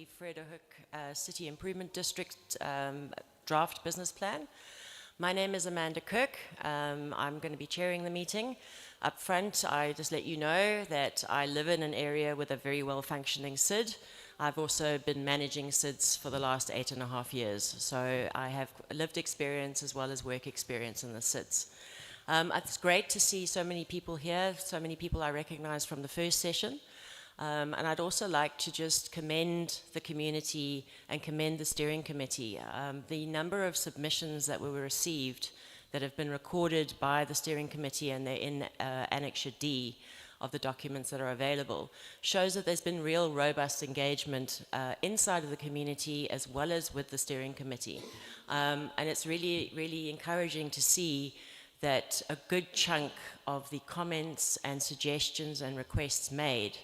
the Vredehoek City Improvement District draft business plan. My name is Amanda Kirk. I'm going to be chairing the meeting. Up front, I just let you know that I live in an area with a very well-functioning SID. I've also been managing SIDs for the last 8.5 years, so I have lived experience as well as work experience in the SIDs. It's great to see so many people here, so many people I recognize from the first session. And I'd also like to just commend the community and commend the steering committee. The number of submissions that were received that have been recorded by the steering committee, and they're in Annexure D of the documents that are available, shows that there's been real robust engagement inside of the community as well as with the steering committee. And it's really, really encouraging to see that a good chunk of the comments and suggestions and requests made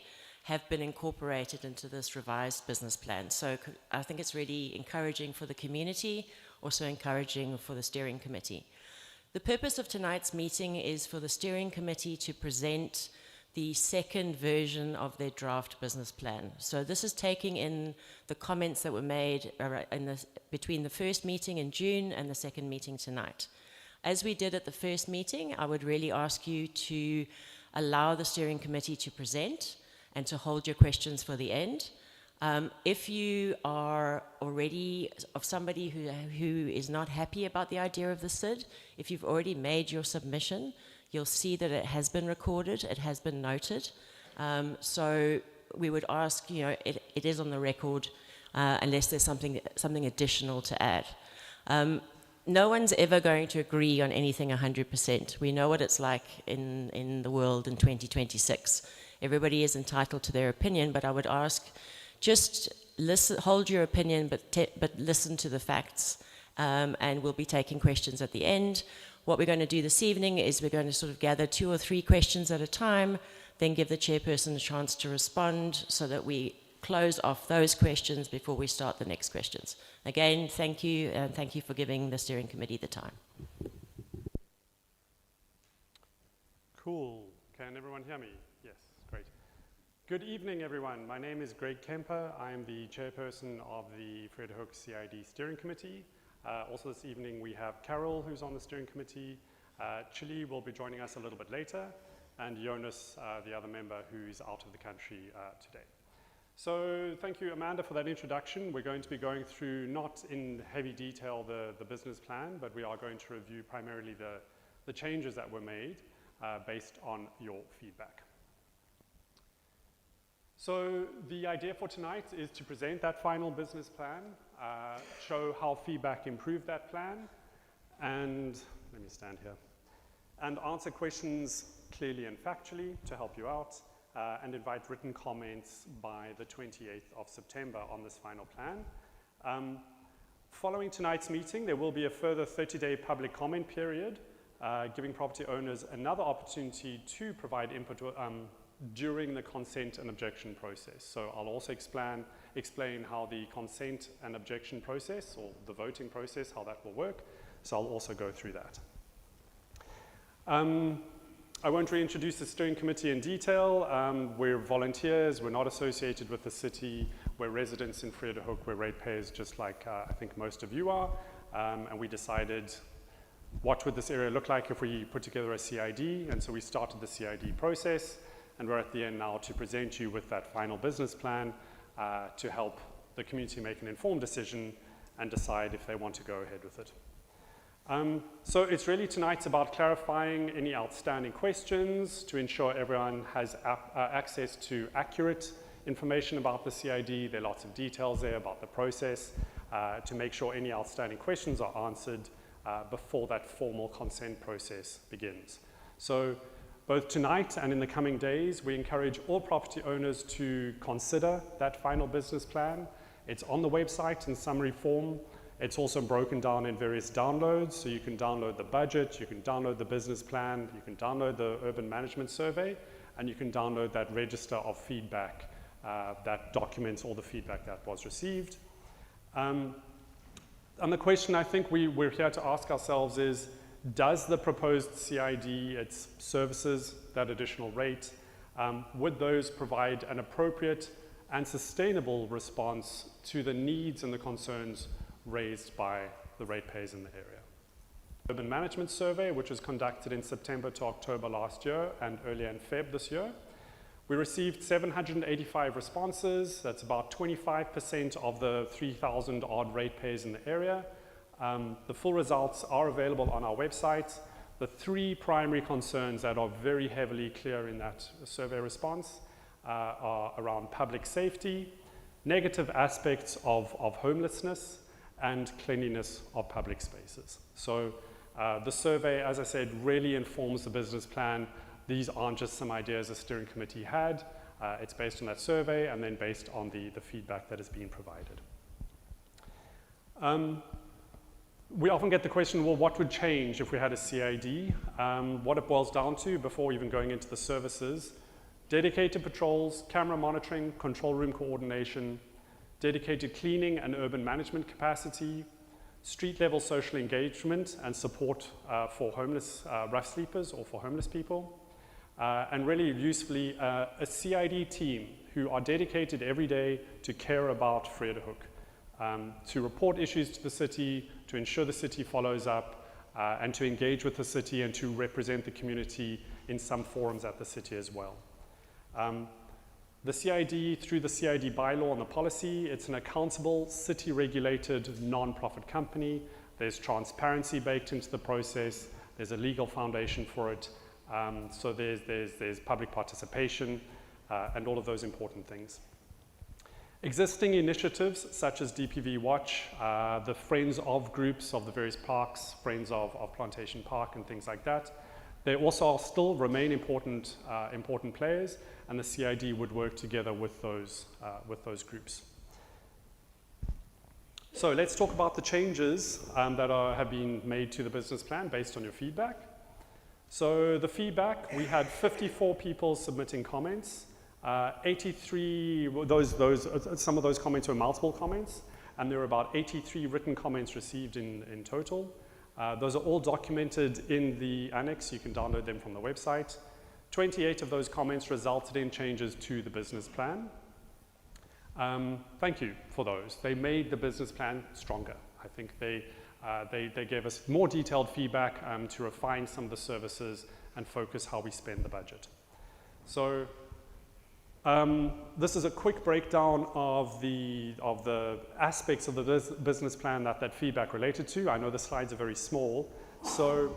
have been incorporated into this revised business plan. So I think it's really encouraging for the community, also encouraging for the steering committee. The purpose of tonight's meeting is for the steering committee to present the second version of their draft business plan. So this is taking in the comments that were made between the first meeting in June and the second meeting tonight. As we did at the first meeting, I would really ask you to allow the steering committee to present and to hold your questions for the end. If you are already of somebody who is not happy about the idea of the SID, if you've already made your submission, you'll see that it has been recorded, it has been noted. So we would ask, it is on the record unless there's something additional to add. No one's ever going to agree on anything 100%. We know what it's like in the world in 2026. Everybody is entitled to their opinion, but I would ask, just listen, hold your opinion, but listen to the facts, and we'll be taking questions at the end. What we're going to do this evening is we're going to sort of gather 2 or 3 questions at a time, then give the chairperson a chance to respond so that we close off those questions before we start the next questions. Again, thank you, and thank you for giving the steering committee the time. Cool. Can everyone hear me? Yes, great. Good evening, everyone. My name is Greg Kemper. I am the chairperson of the Vredehoek CID Steering Committee. Also this evening we have Carol, who's on the steering committee. Chili will be joining us a little bit later, and Jonas, the other member, who's out of the country today. So thank you, Amanda, for that introduction. We're going to be going through, not in heavy detail, the business plan, but we are going to review primarily the changes that were made based on your feedback. So the idea for tonight is to present that final business plan, show how feedback improved that plan, and let me stand here, and answer questions clearly and factually to help you out, and invite written comments by the 28th of September on this final plan. Following tonight's meeting, there will be a further 30-day public comment period, giving property owners another opportunity to provide input during the consent and objection process. So I'll also explain how the consent and objection process, or the voting process, how that will work. So I'll also go through that. I won't reintroduce the steering committee in detail. We're volunteers, we're not associated with the city, we're residents in Vredehoek, we're ratepayers just like I think most of you are. And we decided, what would this area look like if we put together a CID? And so we started the CID process, and we're at the end now to present you with that final business plan to help the community make an informed decision and decide if they want to go ahead with it. So it's really tonight about clarifying any outstanding questions to ensure everyone has access to accurate information about the CID. There are lots of details there about the process to make sure any outstanding questions are answered before that formal consent process begins. So both tonight and in the coming days, we encourage all property owners to consider that final business plan. It's on the website in summary form. It's also broken down in various downloads, so you can download the budget, you can download the business plan, you can download the urban management survey, and you can download that register of feedback that documents all the feedback that was received. And the question I think we're here to ask ourselves is, does the proposed CID, its services, that additional rate, would those provide an appropriate and sustainable response to the needs and the concerns raised by the ratepayers in the area. Urban Management Survey, which was conducted in September to October last year and earlier in Feb this year. We received 785 responses. That's about 25% of the 3,000 odd ratepayers in the area. The full results are available on our website. The three primary concerns that are very heavily clear in that survey response are around public safety, negative aspects of homelessness, and cleanliness of public spaces. So the survey, as I said, really informs the business plan. These aren't just some ideas the steering committee had. It's based on that survey and then based on the feedback that is being provided. We often get the question, well, what would change if we had a CID? What it boils down to, before even going into the services, dedicated patrols, camera monitoring, control room coordination, dedicated cleaning and urban management capacity, street level social engagement and support for homeless rough sleepers or for homeless people, and really usefully a CID team who are dedicated every day to care about Vredehoek, to report issues to the city, to ensure the city follows up, and to engage with the city and to represent the community in some forums at the city as well. The CID, through the CID bylaw and the policy, it's an accountable, city-regulated, non-profit company. There's transparency baked into the process. There's a legal foundation for it. So there's public participation and all of those important things. Existing initiatives such as DPV Watch, the Friends of groups of the various parks, Friends of Plantation Park and things like that, they also still remain important players, and the CID would work together with those groups. So let's talk about the changes that have been made to the business plan based on your feedback. So the feedback, we had 54 people submitting comments. 83, some of those comments were multiple comments, and there were about 83 written comments received in total. Those are all documented in the annex. You can download them from the website. 28 of those comments resulted in changes to the business plan. Thank you for those. They made the business plan stronger. I think they gave us more detailed feedback to refine some of the services and focus how we spend the budget. So this is a quick breakdown of the aspects of the business plan that feedback related to. I know the slides are very small. So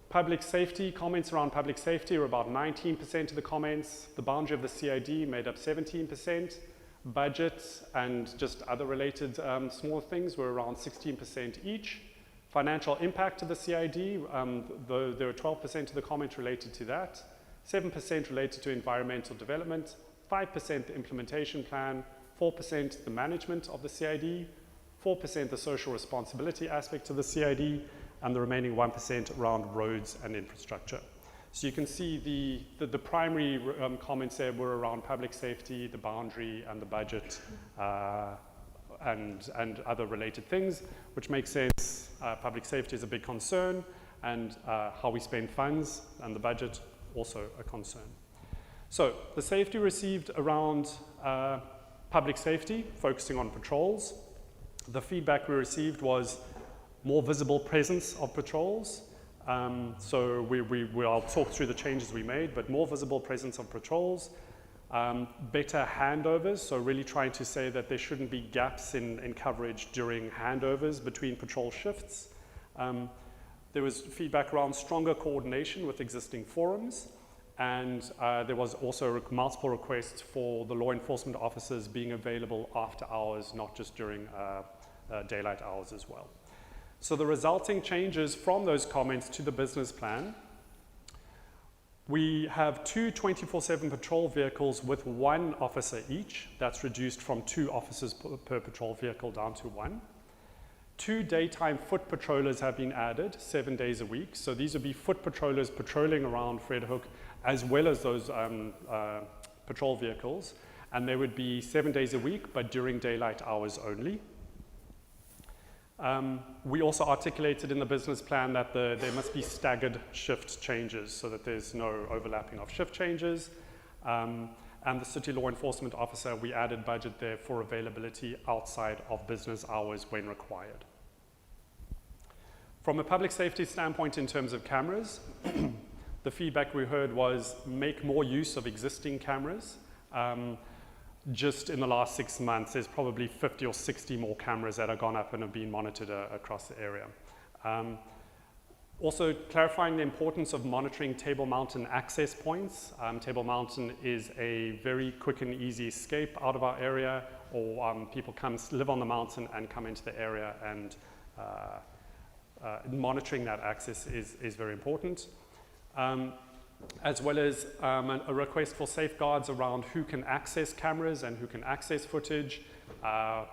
public safety, comments around public safety were about 19% of the comments. The boundary of the CID made up 17%. Budget and just other related small things were around 16% each. Financial impact of the CID, there were 12% of the comments related to that. 7% related to environmental development, 5% the implementation plan, 4% the management of the CID, 4% the social responsibility aspect of the CID, and the remaining 1% around roads and infrastructure. So you can see the primary comments there were around public safety, the boundary, and the budget, and other related things, which makes sense. Public safety is a big concern, and how we spend funds and the budget also a concern. So the safety received around public safety, focusing on patrols. The feedback we received was more visible presence of patrols. So I'll talk through the changes we made, but more visible presence of patrols, better handovers, so really trying to say that there shouldn't be gaps in coverage during handovers between patrol shifts. There was feedback around stronger coordination with existing forums, and there was also multiple requests for the law enforcement officers being available after hours, not just during daylight hours as well. So the resulting changes from those comments to the business plan, we have 2 24/7 patrol vehicles with 1 officer each. That's reduced from 2 officers per patrol vehicle down to 1. 2 daytime foot patrollers have been added 7 days a week. So these would be foot patrollers patrolling around Vredehoek as well as those patrol vehicles. And they would be 7 days a week, but during daylight hours only. We also articulated in the business plan that there must be staggered shift changes so that there's no overlapping of shift changes. And the city law enforcement officer, we added budget there for availability outside of business hours when required. From a public safety standpoint in terms of cameras, the feedback we heard was make more use of existing cameras. Just in the last 6 months, there's probably 50 or 60 more cameras that have gone up and have been monitored across the area. Also clarifying the importance of monitoring Table Mountain access points. Table Mountain is a very quick and easy escape out of our area, or people come live on the mountain and come into the area, and monitoring that access is very important. As well as a request for safeguards around who can access cameras and who can access footage,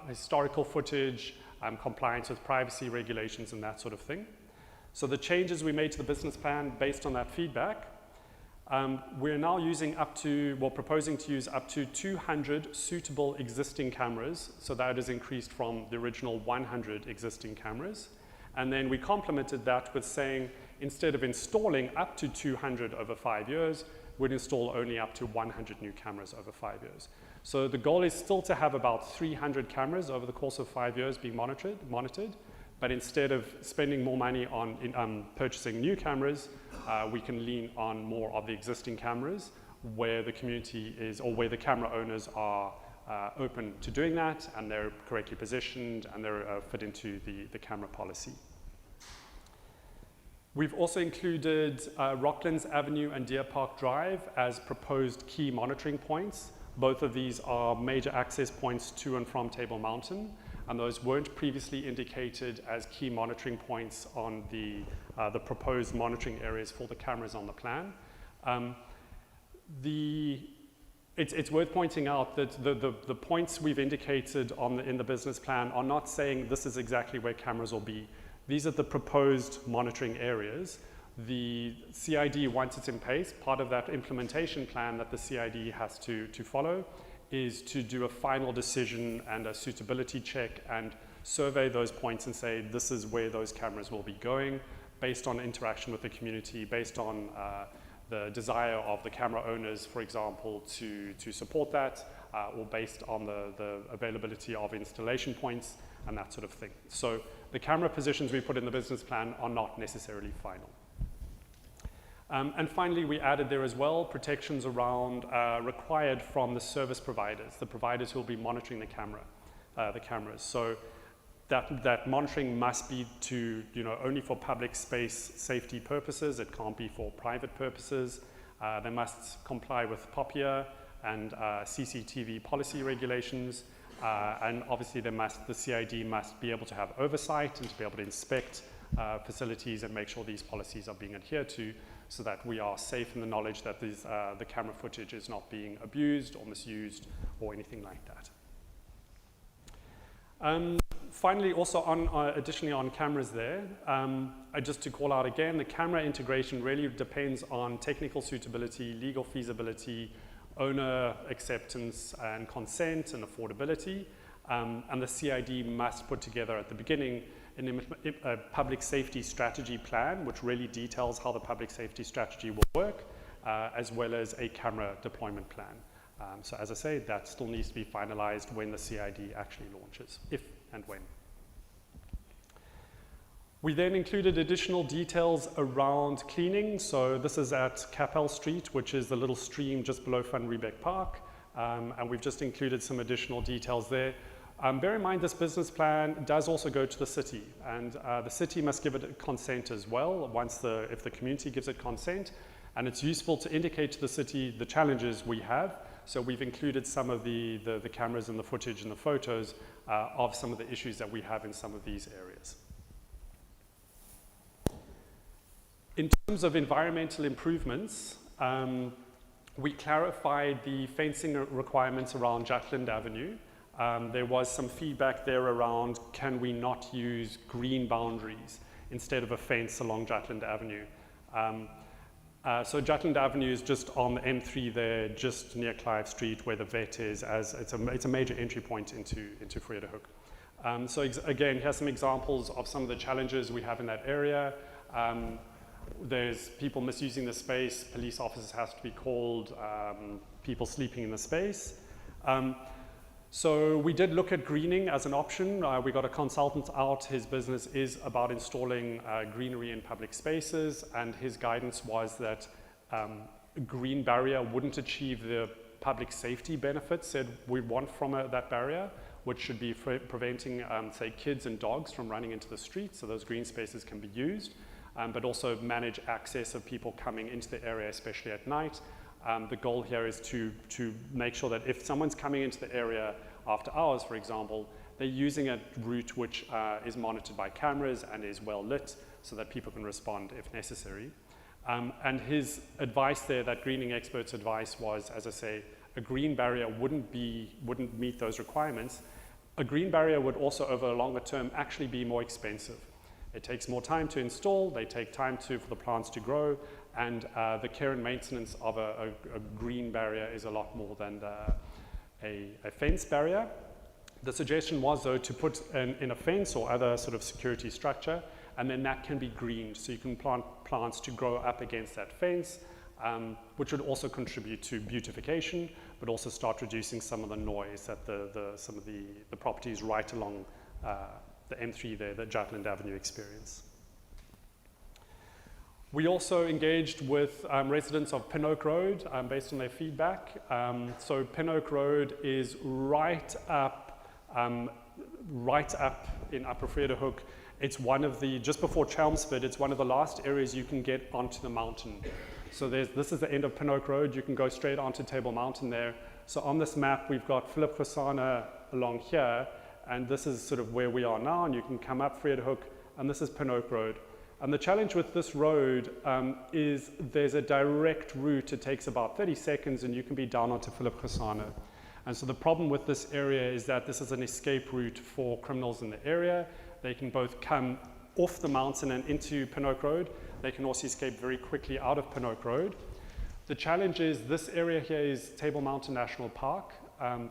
historical footage, compliance with privacy regulations and that sort of thing. So the changes we made to the business plan based on that feedback, we're now proposing to use up to 200 suitable existing cameras. So that is increased from the original 100 existing cameras. And then we complemented that with saying, instead of installing up to 200 over 5 years, we'd install only up to 100 new cameras over 5 years. So the goal is still to have about 300 cameras over the course of 5 years being monitored, but instead of spending more money on purchasing new cameras, we can lean on more of the existing cameras where the community is, or where the camera owners are open to doing that, and they're correctly positioned, and they're fit into the camera policy. We've also included Rocklands Avenue and Deer Park Drive as proposed key monitoring points. Both of these are major access points to and from Table Mountain, and those weren't previously indicated as key monitoring points on the proposed monitoring areas for the cameras on the plan. It's worth pointing out that the points we've indicated in the business plan are not saying this is exactly where cameras will be. These are the proposed monitoring areas. The CID, once it's in place, part of that implementation plan that the CID has to follow is to do a final decision and a suitability check and survey those points and say this is where those cameras will be going based on interaction with the community, based on the desire of the camera owners, for example, to support that, or based on the availability of installation points and that sort of thing. So the camera positions we put in the business plan are not necessarily final. And finally, we added there as well protections around required from the service providers, the providers who will be monitoring the cameras. So that monitoring must be only for public space safety purposes. It can't be for private purposes. They must comply with POPIA and CCTV policy regulations. And obviously the CID must be able to have oversight and to be able to inspect facilities and make sure these policies are being adhered to, so that we are safe in the knowledge that the camera footage is not being abused or misused or anything like that. Finally, also additionally on cameras there, just to call out again, the camera integration really depends on technical suitability, legal feasibility, owner acceptance and consent and affordability. And the CID must put together at the beginning a public safety strategy plan, which really details how the public safety strategy will work, as well as a camera deployment plan. So as I say, that still needs to be finalized when the CID actually launches, if and when. We then included additional details around cleaning. So this is at Capel Street, which is the little stream just below Van Riebeck Park. And we've just included some additional details there. Bear in mind, this business plan does also go to the city, and the city must give it consent as well if the community gives it consent. And it's useful to indicate to the city the challenges we have. So we've included some of the cameras and the footage and the photos of some of the issues that we have in some of these areas. In terms of environmental improvements, we clarified the fencing requirements around Jutland Avenue. There was some feedback there around, can we not use green boundaries instead of a fence along Jutland Avenue? So Jutland Avenue is just on the M3 there, just near Clive Street, where the vet is. It's a major entry point into Vredehoek. So again, here's some examples of some of the challenges we have in that area. There's people misusing the space, police officers have to be called, people sleeping in the space. So we did look at greening as an option. We got a consultant out. His business is about installing greenery in public spaces, and his guidance was that a green barrier wouldn't achieve the public safety benefits that we want from that barrier, which should be preventing, say, kids and dogs from running into the streets, so those green spaces can be used, but also manage access of people coming into the area, especially at night. The goal here is to make sure that if someone's coming into the area after hours, for example, they're using a route which is monitored by cameras and is well lit so that people can respond if necessary. And his advice there, that greening expert's advice was, as I say, a green barrier wouldn't meet those requirements. A green barrier would also, over a longer term, actually be more expensive. It takes more time to install, they take time for the plants to grow, and the care and maintenance of a green barrier is a lot more than a fence barrier. The suggestion was, though, to put in a fence or other sort of security structure, and then that can be greened, so you can plant plants to grow up against that fence, which would also contribute to beautification, but also start reducing some of the noise that some of the properties right along the M3 there, the Jutland Avenue experience. We also engaged with residents of Pinoak Road based on their feedback. So Pinoak Road is right up in Upper Vredehoek. It's one of the, just before Chelmsford, it's one of the last areas you can get onto the mountain. So this is the end of Pinoak Road. You can go straight onto Table Mountain there. So on this map, we've got Philip Khosana along here, and this is sort of where we are now, and you can come up Vredehoek, and this is Pinoak Road. And the challenge with this road is there's a direct route. It takes about 30 seconds, and you can be down onto Philip Khosana. And so the problem with this area is that this is an escape route for criminals in the area. They can both come off the mountain and into Pinoak Road. They can also escape very quickly out of Pinoak Road. The challenge is this area here is Table Mountain National Park,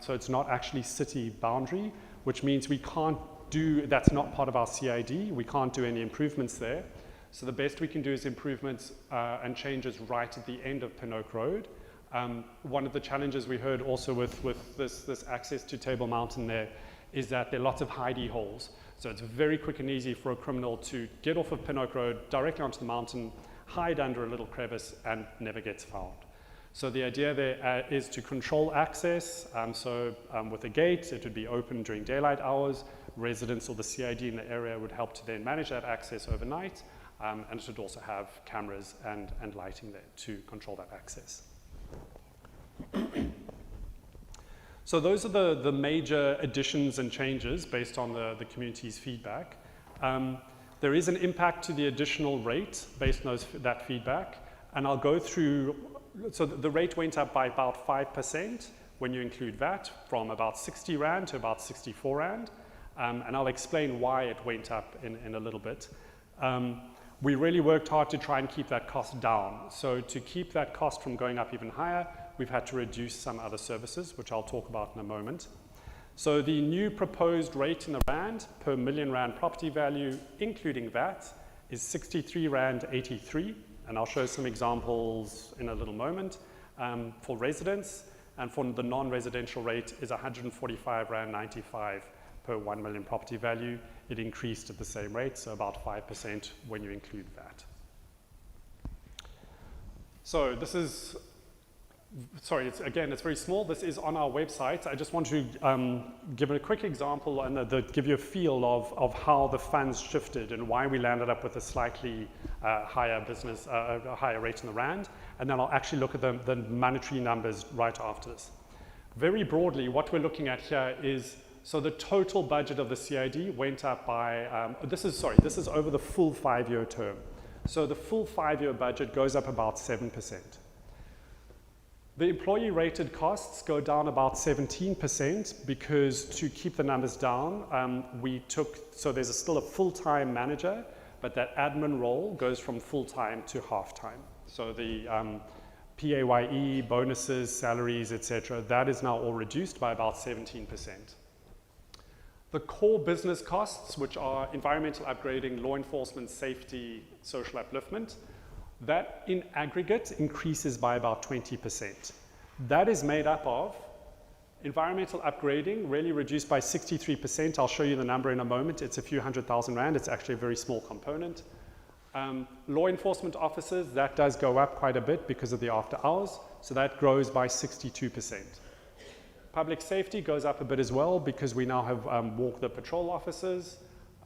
so it's not actually city boundary, which means we can't do, that's not part of our CID, we can't do any improvements there. So the best we can do is improvements and changes right at the end of Pinoak Road. One of the challenges we heard also with this access to Table Mountain there is that there are lots of hidey holes. So it's very quick and easy for a criminal to get off of Pinoak Road directly onto the mountain, hide under a little crevice, and never gets found. So the idea there is to control access. With a gate, it would be open during daylight hours. Residents or the CID in the area would help to then manage that access overnight. And it should also have cameras and lighting there to control that access. So those are the major additions and changes based on the community's feedback. There is an impact to the additional rate based on that feedback. And I'll go through, so the rate went up by about 5% when you include VAT, from about 60 Rand to about 64 Rand. And I'll explain why it went up in a little bit. We really worked hard to try and keep that cost down. So to keep that cost from going up even higher, we've had to reduce some other services, which I'll talk about in a moment. So the new proposed rate in the Rand per million Rand property value, including VAT, is 63 Rand 83. And I'll show some examples in a little moment for residents. And for the non-residential rate is 145 Rand 95 per 1 million property value. It increased at the same rate, so about 5% when you include that. So this is, sorry, it's very small. This is on our website. I just want to give a quick example and give you a feel of how the funds shifted and why we landed up with a slightly higher rate in the Rand. And then I'll actually look at the monetary numbers right after this. Very broadly, what we're looking at here is, so the total budget of the CID went up by, this is over the full 5-year term. So the full 5-year budget goes up about 7%. The employee rated costs go down about 17% because to keep the numbers down, so there's still a full-time manager, but that admin role goes from full-time to half-time. So the PAYE, bonuses, salaries, etc., that is now all reduced by about 17%. The core business costs, which are environmental upgrading, law enforcement, safety, social upliftment, that in aggregate increases by about 20%. That is made up of environmental upgrading, really reduced by 63%. I'll show you the number in a moment. It's a few $100,000. It's actually a very small component. Law enforcement officers, that does go up quite a bit because of the after hours. So that grows by 62%. Public safety goes up a bit as well because we now have walk the patrol officers.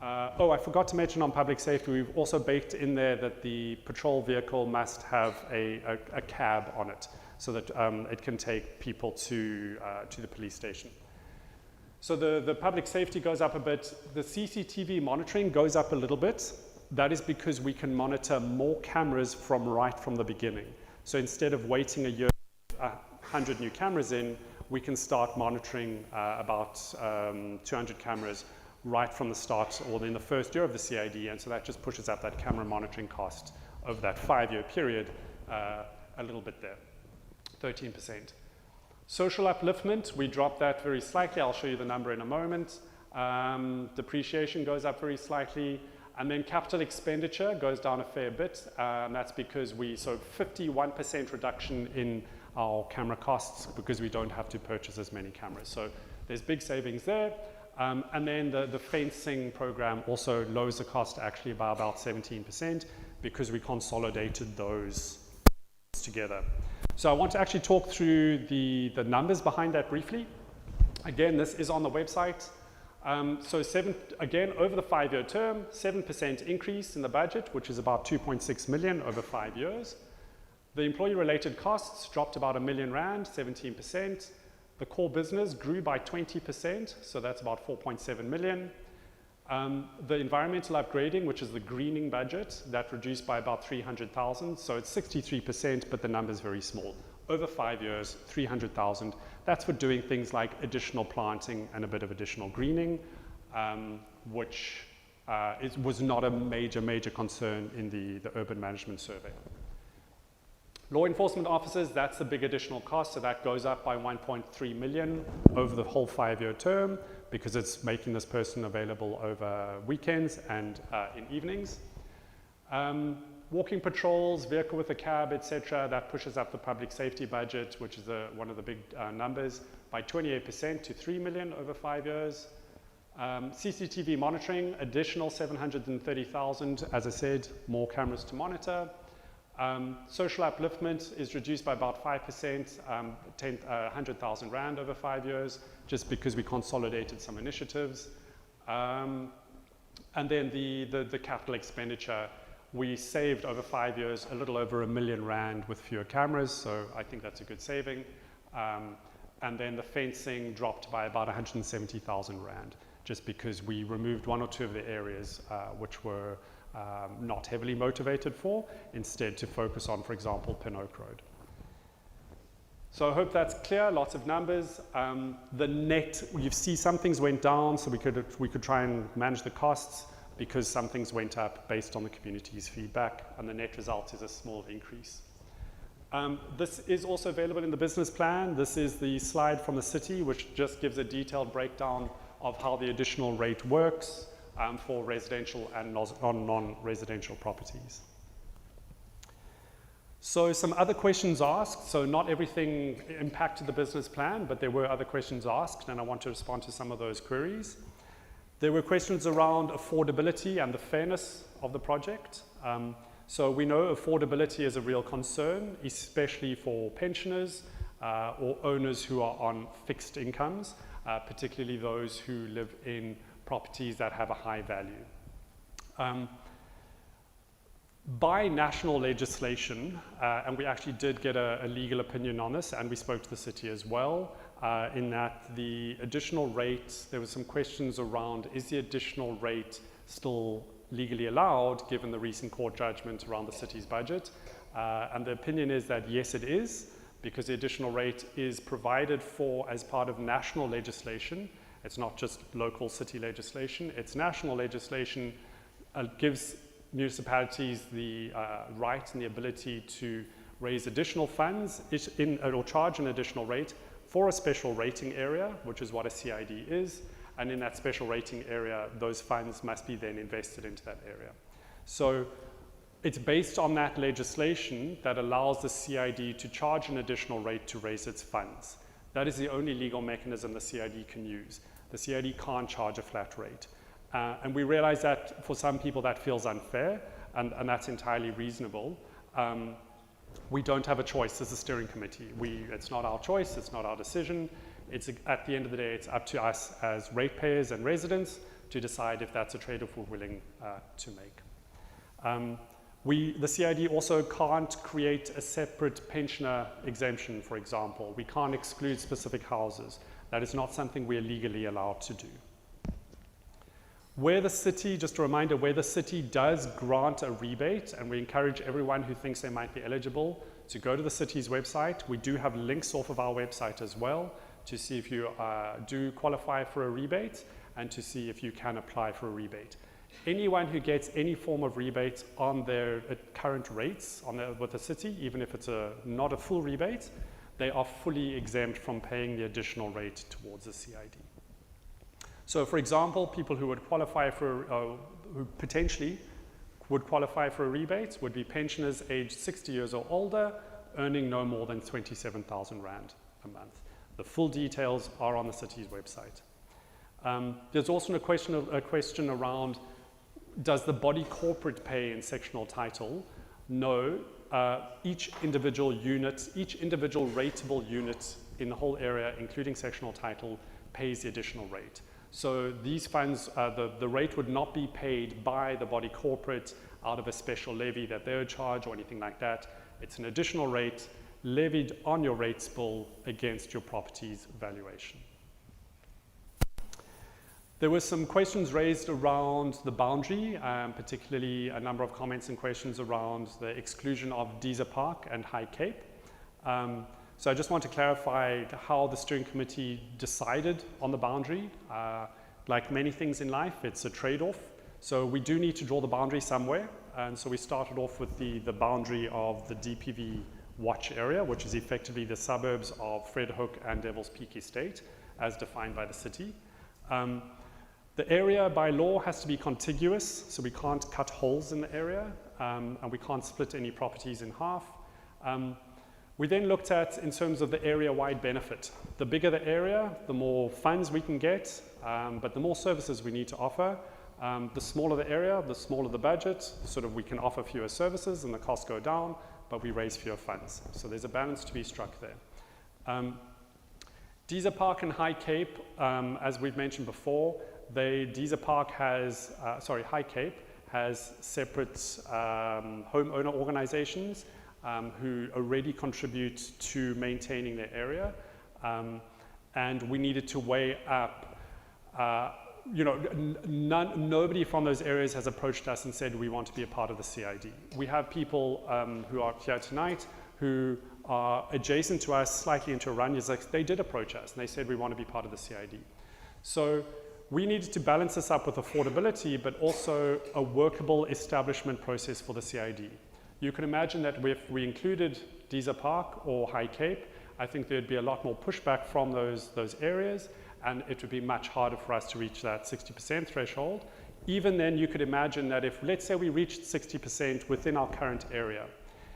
I forgot to mention on public safety, we've also baked in there that the patrol vehicle must have a cab on it so that it can take people to the police station. So the public safety goes up a bit. The CCTV monitoring goes up a little bit. That is because we can monitor more cameras right from the beginning. So instead of waiting a year, 100 new cameras in, we can start monitoring about 200 cameras right from the start or in the first year of the CID, and so that just pushes up that camera monitoring cost of that 5-year period a little bit there, 13%. Social upliftment, we dropped that very slightly. I'll show you the number in a moment. Depreciation goes up very slightly, and then capital expenditure goes down a fair bit. That's because 51% reduction in our camera costs because we don't have to purchase as many cameras. So there's big savings there. And then the fencing program also lowers the cost actually by about 17% because we consolidated those together. So I want to actually talk through the numbers behind that briefly. Again, this is on the website. Again, over the 5-year term, 7% increase in the budget, which is about 2.6 million over 5 years. The employee-related costs dropped about R1 million, 17%. The core business grew by 20%, so that's about 4.7 million. The environmental upgrading, which is the greening budget, that reduced by about 300,000, so it's 63%, but the number is very small. Over 5 years, 300,000. That's for doing things like additional planting and a bit of additional greening, which was not a major concern in the urban management survey. Law enforcement officers, that's the big additional cost, so that goes up by 1.3 million over the whole 5-year term because it's making this person available over weekends and in evenings. Walking patrols, vehicle with a cab, etc., that pushes up the public safety budget, which is one of the big numbers, by 28% to 3 million over 5 years. CCTV monitoring, additional 730,000, as I said, more cameras to monitor. Social upliftment is reduced by about 5%, 100,000 Rand over 5 years, just because we consolidated some initiatives. And then the capital expenditure, we saved over 5 years a little over R1 million with fewer cameras, so I think that's a good saving. And then the fencing dropped by about 170,000 Rand, just because we removed 1 or 2 of the areas which were not heavily motivated for, instead to focus on, for example, Pinoak Road. So I hope that's clear, lots of numbers. The net, you see some things went down, so we could try and manage the costs because some things went up based on the community's feedback, and the net result is a small increase. This is also available in the business plan. This is the slide from the city, which just gives a detailed breakdown of how the additional rate works for residential and non-residential properties. So some other questions asked. So not everything impacted the business plan, but there were other questions asked, and I want to respond to some of those queries. There were questions around affordability and the fairness of the project. So we know affordability is a real concern, especially for pensioners or owners who are on fixed incomes, particularly those who live in properties that have a high value. By national legislation, and we actually did get a legal opinion on this, and we spoke to the city as well, in that the additional rate, there were some questions around, is the additional rate still legally allowed given the recent court judgment around the city's budget? And the opinion is that yes, it is, because the additional rate is provided for as part of national legislation. It's not just local city legislation, it's national legislation, gives municipalities the right and the ability to raise additional funds or charge an additional rate for a special rating area, which is what a CID is. And in that special rating area, those funds must be then invested into that area. So it's based on that legislation that allows the CID to charge an additional rate to raise its funds. That is the only legal mechanism the CID can use. The CID can't charge a flat rate. And we realize that for some people that feels unfair, and that's entirely reasonable. We don't have a choice as a steering committee. It's not our choice, it's not our decision. At the end of the day, it's up to us as ratepayers and residents to decide if that's a trade-off we're willing to make. The CID also can't create a separate pensioner exemption, for example. We can't exclude specific houses. That is not something we're legally allowed to do. Where the city, just a reminder, where the city does grant a rebate, and we encourage everyone who thinks they might be eligible to go to the city's website. We do have links off of our website as well to see if you do qualify for a rebate and to see if you can apply for a rebate. Anyone who gets any form of rebate on their current rates with the city, even if it's not a full rebate, they are fully exempt from paying the additional rate towards the CID. So for example, people who would qualify who potentially would qualify for a rebate would be pensioners aged 60 years or older, earning no more than 27,000 Rand a month. The full details are on the city's website. There's also a question around, does the body corporate pay in sectional title? No, each individual rateable unit in the whole area, including sectional title, pays the additional rate. So these funds, the rate would not be paid by the body corporate out of a special levy that they would charge or anything like that. It's an additional rate levied on your rates bill against your property's valuation. There were some questions raised around the boundary, particularly a number of comments and questions around the exclusion of Deezer Park and High Cape. So I just want to clarify how the steering committee decided on the boundary. Like many things in life, it's a trade-off. So we do need to draw the boundary somewhere. And so we started off with the boundary of the DPV watch area, which is effectively the suburbs of Vredehoek and Devil's Peak Estate, as defined by the city. The area by law has to be contiguous, so we can't cut holes in the area, and we can't split any properties in half. We then looked at, in terms of the area-wide benefit. The bigger the area, the more funds we can get, but the more services we need to offer. The smaller the area, the smaller the budget, sort of we can offer fewer services and the costs go down, but we raise fewer funds. So there's a balance to be struck there. Deezer Park and High Cape, as we've mentioned before, High Cape has separate homeowner organizations who already contribute to maintaining their area. And we needed to weigh up, nobody from those areas has approached us and said we want to be a part of the CID. We have people who are here tonight who are adjacent to us, slightly into Oranjezak. They did approach us and they said we want to be part of the CID. So we needed to balance this up with affordability, but also a workable establishment process for the CID. You can imagine that if we included Deezer Park or High Cape, I think there'd be a lot more pushback from those areas, and it would be much harder for us to reach that 60% threshold. Even then, you could imagine that if, let's say we reached 60% within our current area,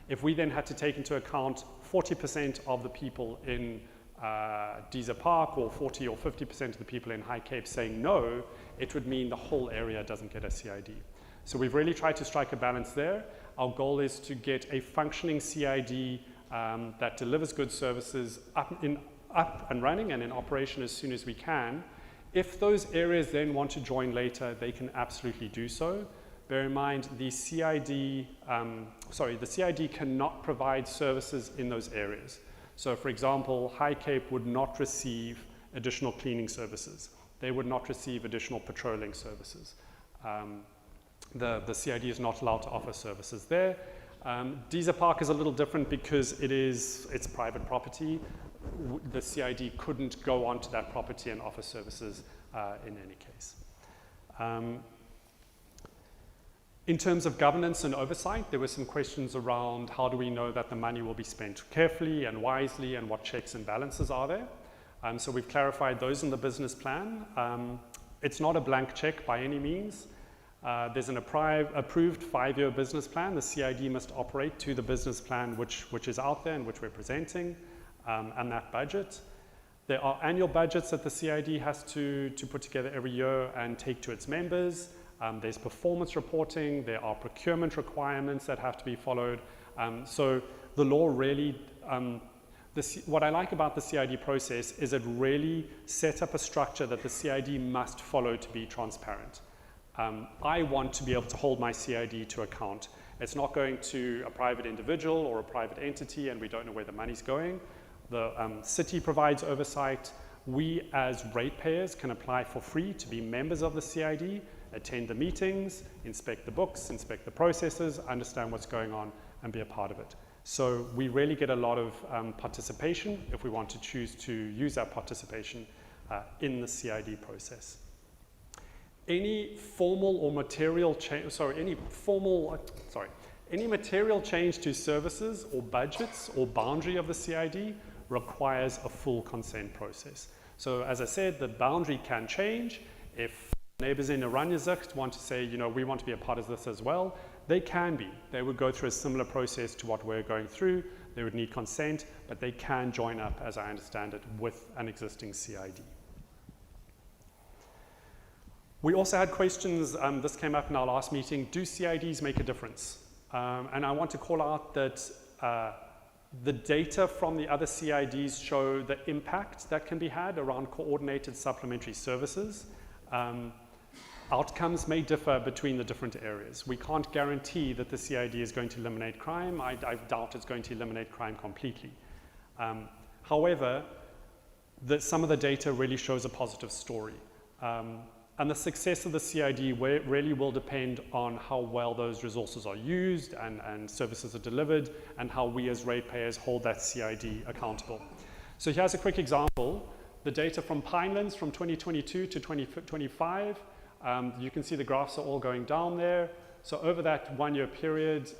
if we then had to take into account 40% of the people in Deezer Park or 40 or 50% of the people in High Cape saying no, it would mean the whole area doesn't get a CID. So we've really tried to strike a balance there. Our goal is to get a functioning CID that delivers good services up and running and in operation as soon as we can. If those areas then want to join later, they can absolutely do so. Bear in mind, the CID cannot provide services in those areas. So for example, High Cape would not receive additional cleaning services. They would not receive additional patrolling services. The CID is not allowed to offer services there. Deezer Park is a little different because it's private property. The CID couldn't go onto that property and offer services in any case. In terms of governance and oversight, there were some questions around how do we know that the money will be spent carefully and wisely and what checks and balances are there. So we've clarified those in the business plan. It's not a blank check by any means. There's an approved 5-year business plan. The CID must operate to the business plan which is out there and which we're presenting, and that budget. There are annual budgets that the CID has to put together every year and take to its members. There's performance reporting. There are procurement requirements that have to be followed. So the law really, what I like about the CID process is it really sets up a structure that the CID must follow to be transparent. I want to be able to hold my CID to account. It's not going to a private individual or a private entity and we don't know where the money's going. The city provides oversight. We as ratepayers can apply for free to be members of the CID, attend the meetings, inspect the books, inspect the processes, understand what's going on and be a part of it. So we really get a lot of participation if we want to choose to use our participation in the CID process. Any formal or material change, any material change to services or budgets or boundary of the CID requires a full consent process. So as I said, the boundary can change. If neighbors in Oranjezig want to say, you know, we want to be a part of this as well, they can be. They would go through a similar process to what we're going through. They would need consent, but they can join up, as I understand it, with an existing CID. We also had questions, this came up in our last meeting, do CIDs make a difference? And I want to call out that the data from the other CIDs show the impact that can be had around coordinated supplementary services. Outcomes may differ between the different areas. We can't guarantee that the CID is going to eliminate crime. I doubt it's going to eliminate crime completely. However, some of the data really shows a positive story. And the success of the CID really will depend on how well those resources are used and services are delivered and how we as ratepayers hold that CID accountable. So here's a quick example. The data from Pinelands from 2022 to 2025. You can see the graphs are all going down there. So over that 1-year period,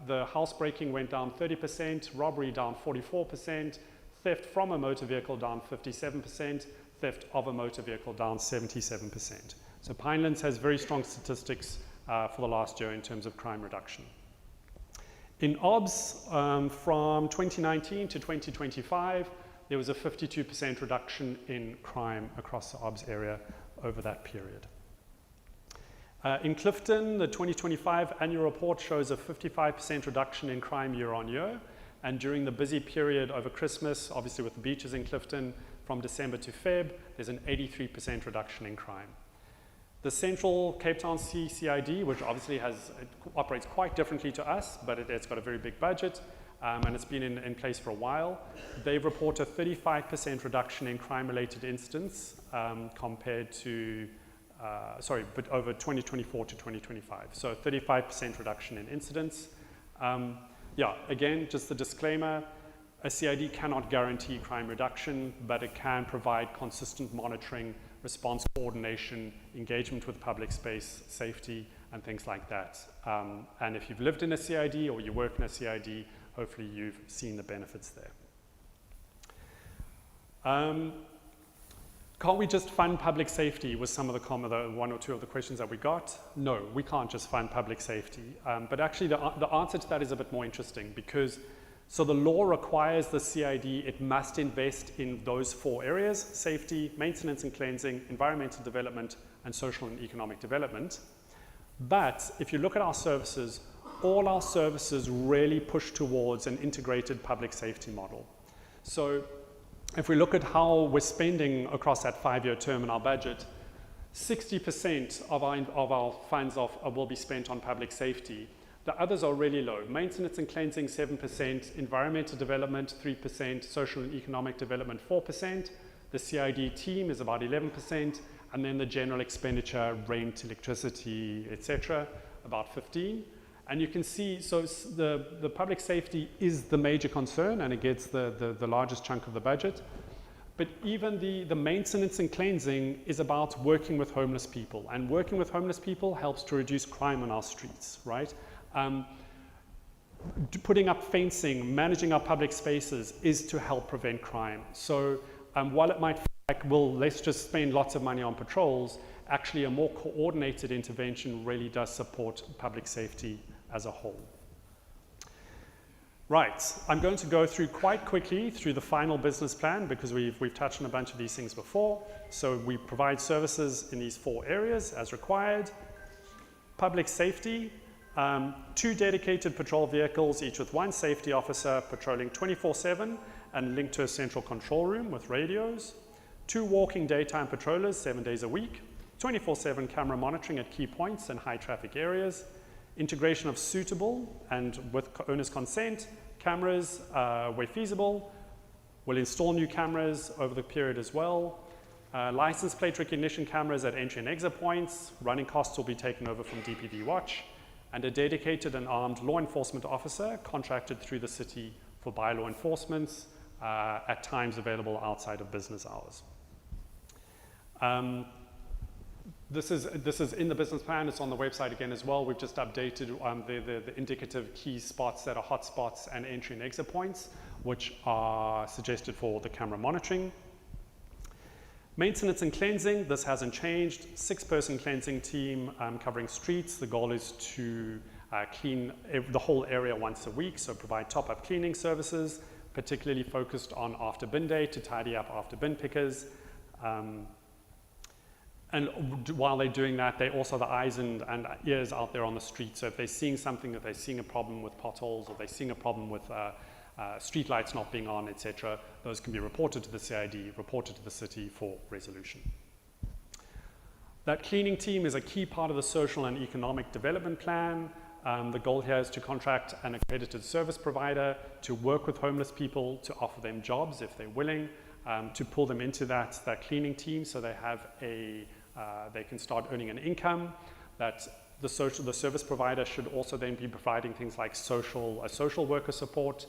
the housebreaking went down 30%, robbery down 44%, theft from a motor vehicle down 57%, theft of a motor vehicle down 77%. So Pinelands has very strong statistics for the last year in terms of crime reduction. In OBS, from 2019 to 2025, there was a 52% reduction in crime across the OBS area over that period. In Clifton, the 2025 annual report shows a 55% reduction in crime year on year. And during the busy period over Christmas, obviously with the beaches in Clifton, from December to Feb, there's an 83% reduction in crime. The Central Cape Town CID, which obviously operates quite differently to us, but it's got a very big budget, and it's been in place for a while. They report a 35% reduction in crime-related incidents compared to, but over 2024 to 2025. So 35% reduction in incidents. Yeah, again, just the disclaimer, a CID cannot guarantee crime reduction, but it can provide consistent monitoring, response coordination, engagement with public space, safety, and things like that. And if you've lived in a CID or you work in a CID, hopefully you've seen the benefits there. Can't we just fund public safety was some of the 1 or 2 of the questions that we got. No, we can't just fund public safety. But actually the answer to that is a bit more interesting because so the law requires the CID, it must invest in those 4 areas: safety, maintenance and cleansing, environmental development, and social and economic development. But if you look at our services, all our services really push towards an integrated public safety model. So if we look at how we're spending across that 5-year term in our budget, 60% of our funds will be spent on public safety. The others are really low. Maintenance and cleansing, 7%, environmental development, 3%, social and economic development, 4%. The CID team is about 11%, and then the general expenditure, rent, electricity, etc., about 15%. And you can see, so the public safety is the major concern, and it gets the largest chunk of the budget. But even the maintenance and cleansing is about working with homeless people, and working with homeless people helps to reduce crime on our streets, right? Putting up fencing, managing our public spaces is to help prevent crime. So while it might feel like, well, let's just spend lots of money on patrols, actually a more coordinated intervention really does support public safety as a whole. Right, I'm going to go through quite quickly through the final business plan because we've touched on a bunch of these things before. So we provide services in these 4 areas as required. Public safety, 2 dedicated patrol vehicles, each with 1 safety officer patrolling 24/7 and linked to a central control room with radios. 2 walking daytime patrollers 7 days a week. 24/7 camera monitoring at key points and high traffic areas. Integration of suitable and with owner's consent, cameras where feasible. We'll install new cameras over the period as well. License plate recognition cameras at entry and exit points. Running costs will be taken over from DPV Watch. And a dedicated and armed law enforcement officer contracted through the city for bylaw enforcement at times available outside of business hours. This is in the business plan. It's on the website again as well. We've just updated the indicative key spots that are hot spots and entry and exit points, which are suggested for the camera monitoring. Maintenance and cleansing, this hasn't changed. 6-person cleansing team covering streets. The goal is to clean the whole area once a week, so provide top-up cleaning services, particularly focused on after bin day to tidy up after bin pickers. And while they're doing that, they're also the eyes and ears out there on the street. So if they're seeing something, if they're seeing a problem with potholes, or they're seeing a problem with street lights not being on, etc., those can be reported to the CID, reported to the city for resolution. That cleaning team is a key part of the social and economic development plan. The goal here is to contract an accredited service provider to work with homeless people to offer them jobs if they're willing, to pull them into that cleaning team so they have they can start earning an income. That the service provider should also then be providing things like social worker support,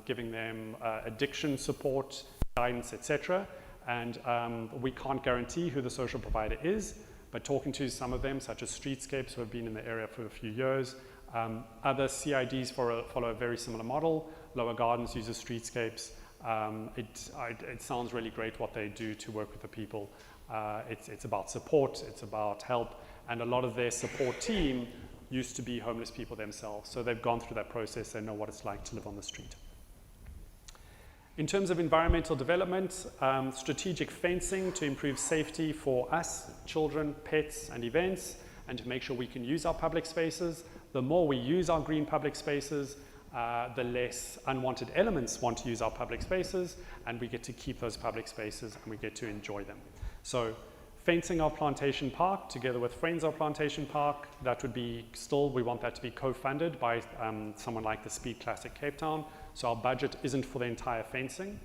giving them addiction support, guidance, etc. And we can't guarantee who the social provider is, but talking to some of them, such as Streetscapes, who have been in the area for a few years. Other CIDs follow a very similar model. Lower Gardens uses Streetscapes. It sounds really great what they do to work with the people. It's about support, it's about help, and a lot of their support team used to be homeless people themselves. So they've gone through that process, they know what it's like to live on the street. In terms of environmental development, strategic fencing to improve safety for us, children, pets, and events, and to make sure we can use our public spaces. The more we use our green public spaces, the less unwanted elements want to use our public spaces, and we get to keep those public spaces and we get to enjoy them. So fencing our plantation park together with Friends of Plantation Park, that would be still, we want that to be co-funded by someone like the Speed Classic Cape Town. So our budget isn't for the entire fencing,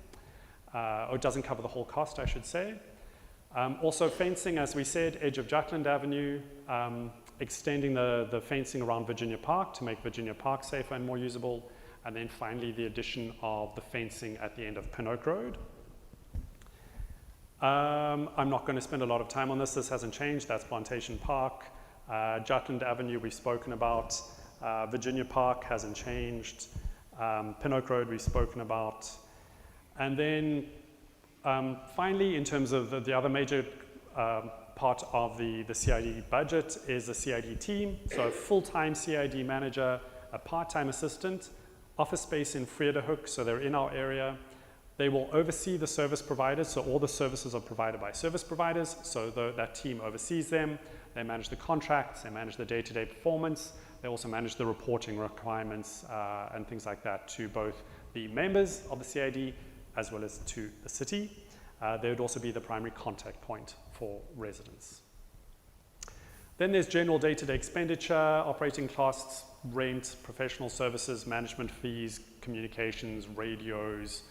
or it doesn't cover the whole cost, I should say. Also fencing, as we said, edge of Jutland Avenue, extending the fencing around Virginia Park to make Virginia Park safer and more usable, and then finally the addition of the fencing at the end of Pinoak Road. I'm not going to spend a lot of time on this. This hasn't changed. That's Plantation Park. Jutland Avenue we've spoken about. Virginia Park hasn't changed. Pinoak Road we've spoken about. And then finally, in terms of the other major part of the CID budget is the CID team. So a full-time CID manager, a part-time assistant, office space in Vredehoek, so they're in our area. They will oversee the service providers, so all the services are provided by service providers, so that team oversees them. They manage the contracts, they manage the day-to-day performance, they also manage the reporting requirements and things like that to both the members of the CID as well as to the city. They would also be the primary contact point for residents. Then there's general day-to-day expenditure, operating costs, rent, professional services, management fees, communications, radios,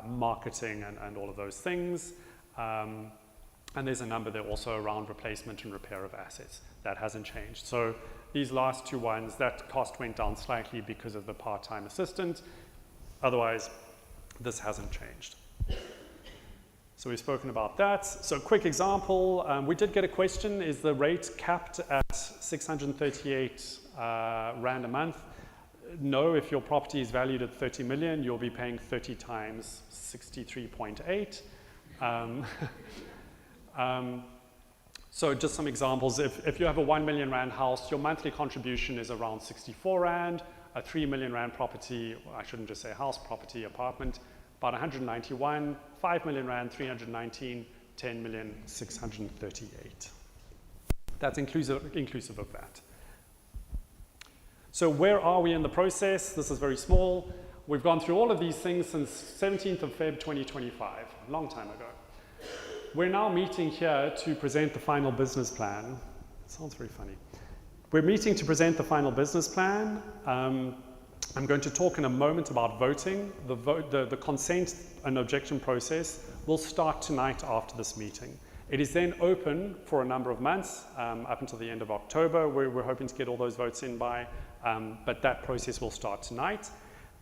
marketing, and all of those things. And there's a number there also around replacement and repair of assets. That hasn't changed. So these last two ones, that cost went down slightly because of the part-time assistant. Otherwise, this hasn't changed. So we've spoken about that. So quick example, we did get a question, is the rate capped at 638 Rand a month? No, if your property is valued at 30 million, you'll be paying 30 times 63.8. So just some examples. If you have a 1 million rand house, your monthly contribution is around 64 rand. A 3 million rand property, I shouldn't just say house, property, apartment, about 191. 5 million rand, 319. 10 million, 638. That's inclusive of that. So where are we in the process? This is very small. We've gone through all of these things since 17th of Feb 2025, a long time ago. We're now meeting here to present the final business plan. It sounds very funny. We're meeting to present the final business plan. I'm going to talk in a moment about voting. The consent and objection process will start tonight after this meeting. It is then open for a number of months, up until the end of October. We're hoping to get all those votes in by, but that process will start tonight.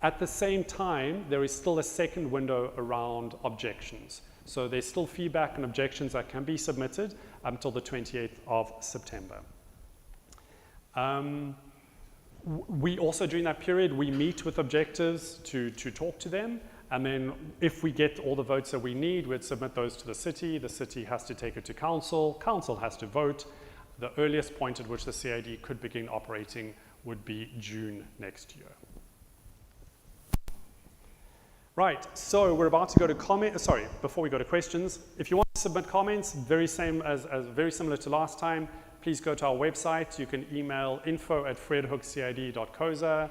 At the same time, there is still a second window around objections. So there's still feedback and objections that can be submitted up until the 28th of September. We also, during that period, we meet with objectives to talk to them. And then if we get all the votes that we need, we'd submit those to the city. The city has to take it to council. Council has to vote. The earliest point at which the CID could begin operating would be June next year. Right, so we're about to go to before we go to questions. If you want to submit comments, very similar to last time, please go to our website. You can email info@vredehoekcid.co.za.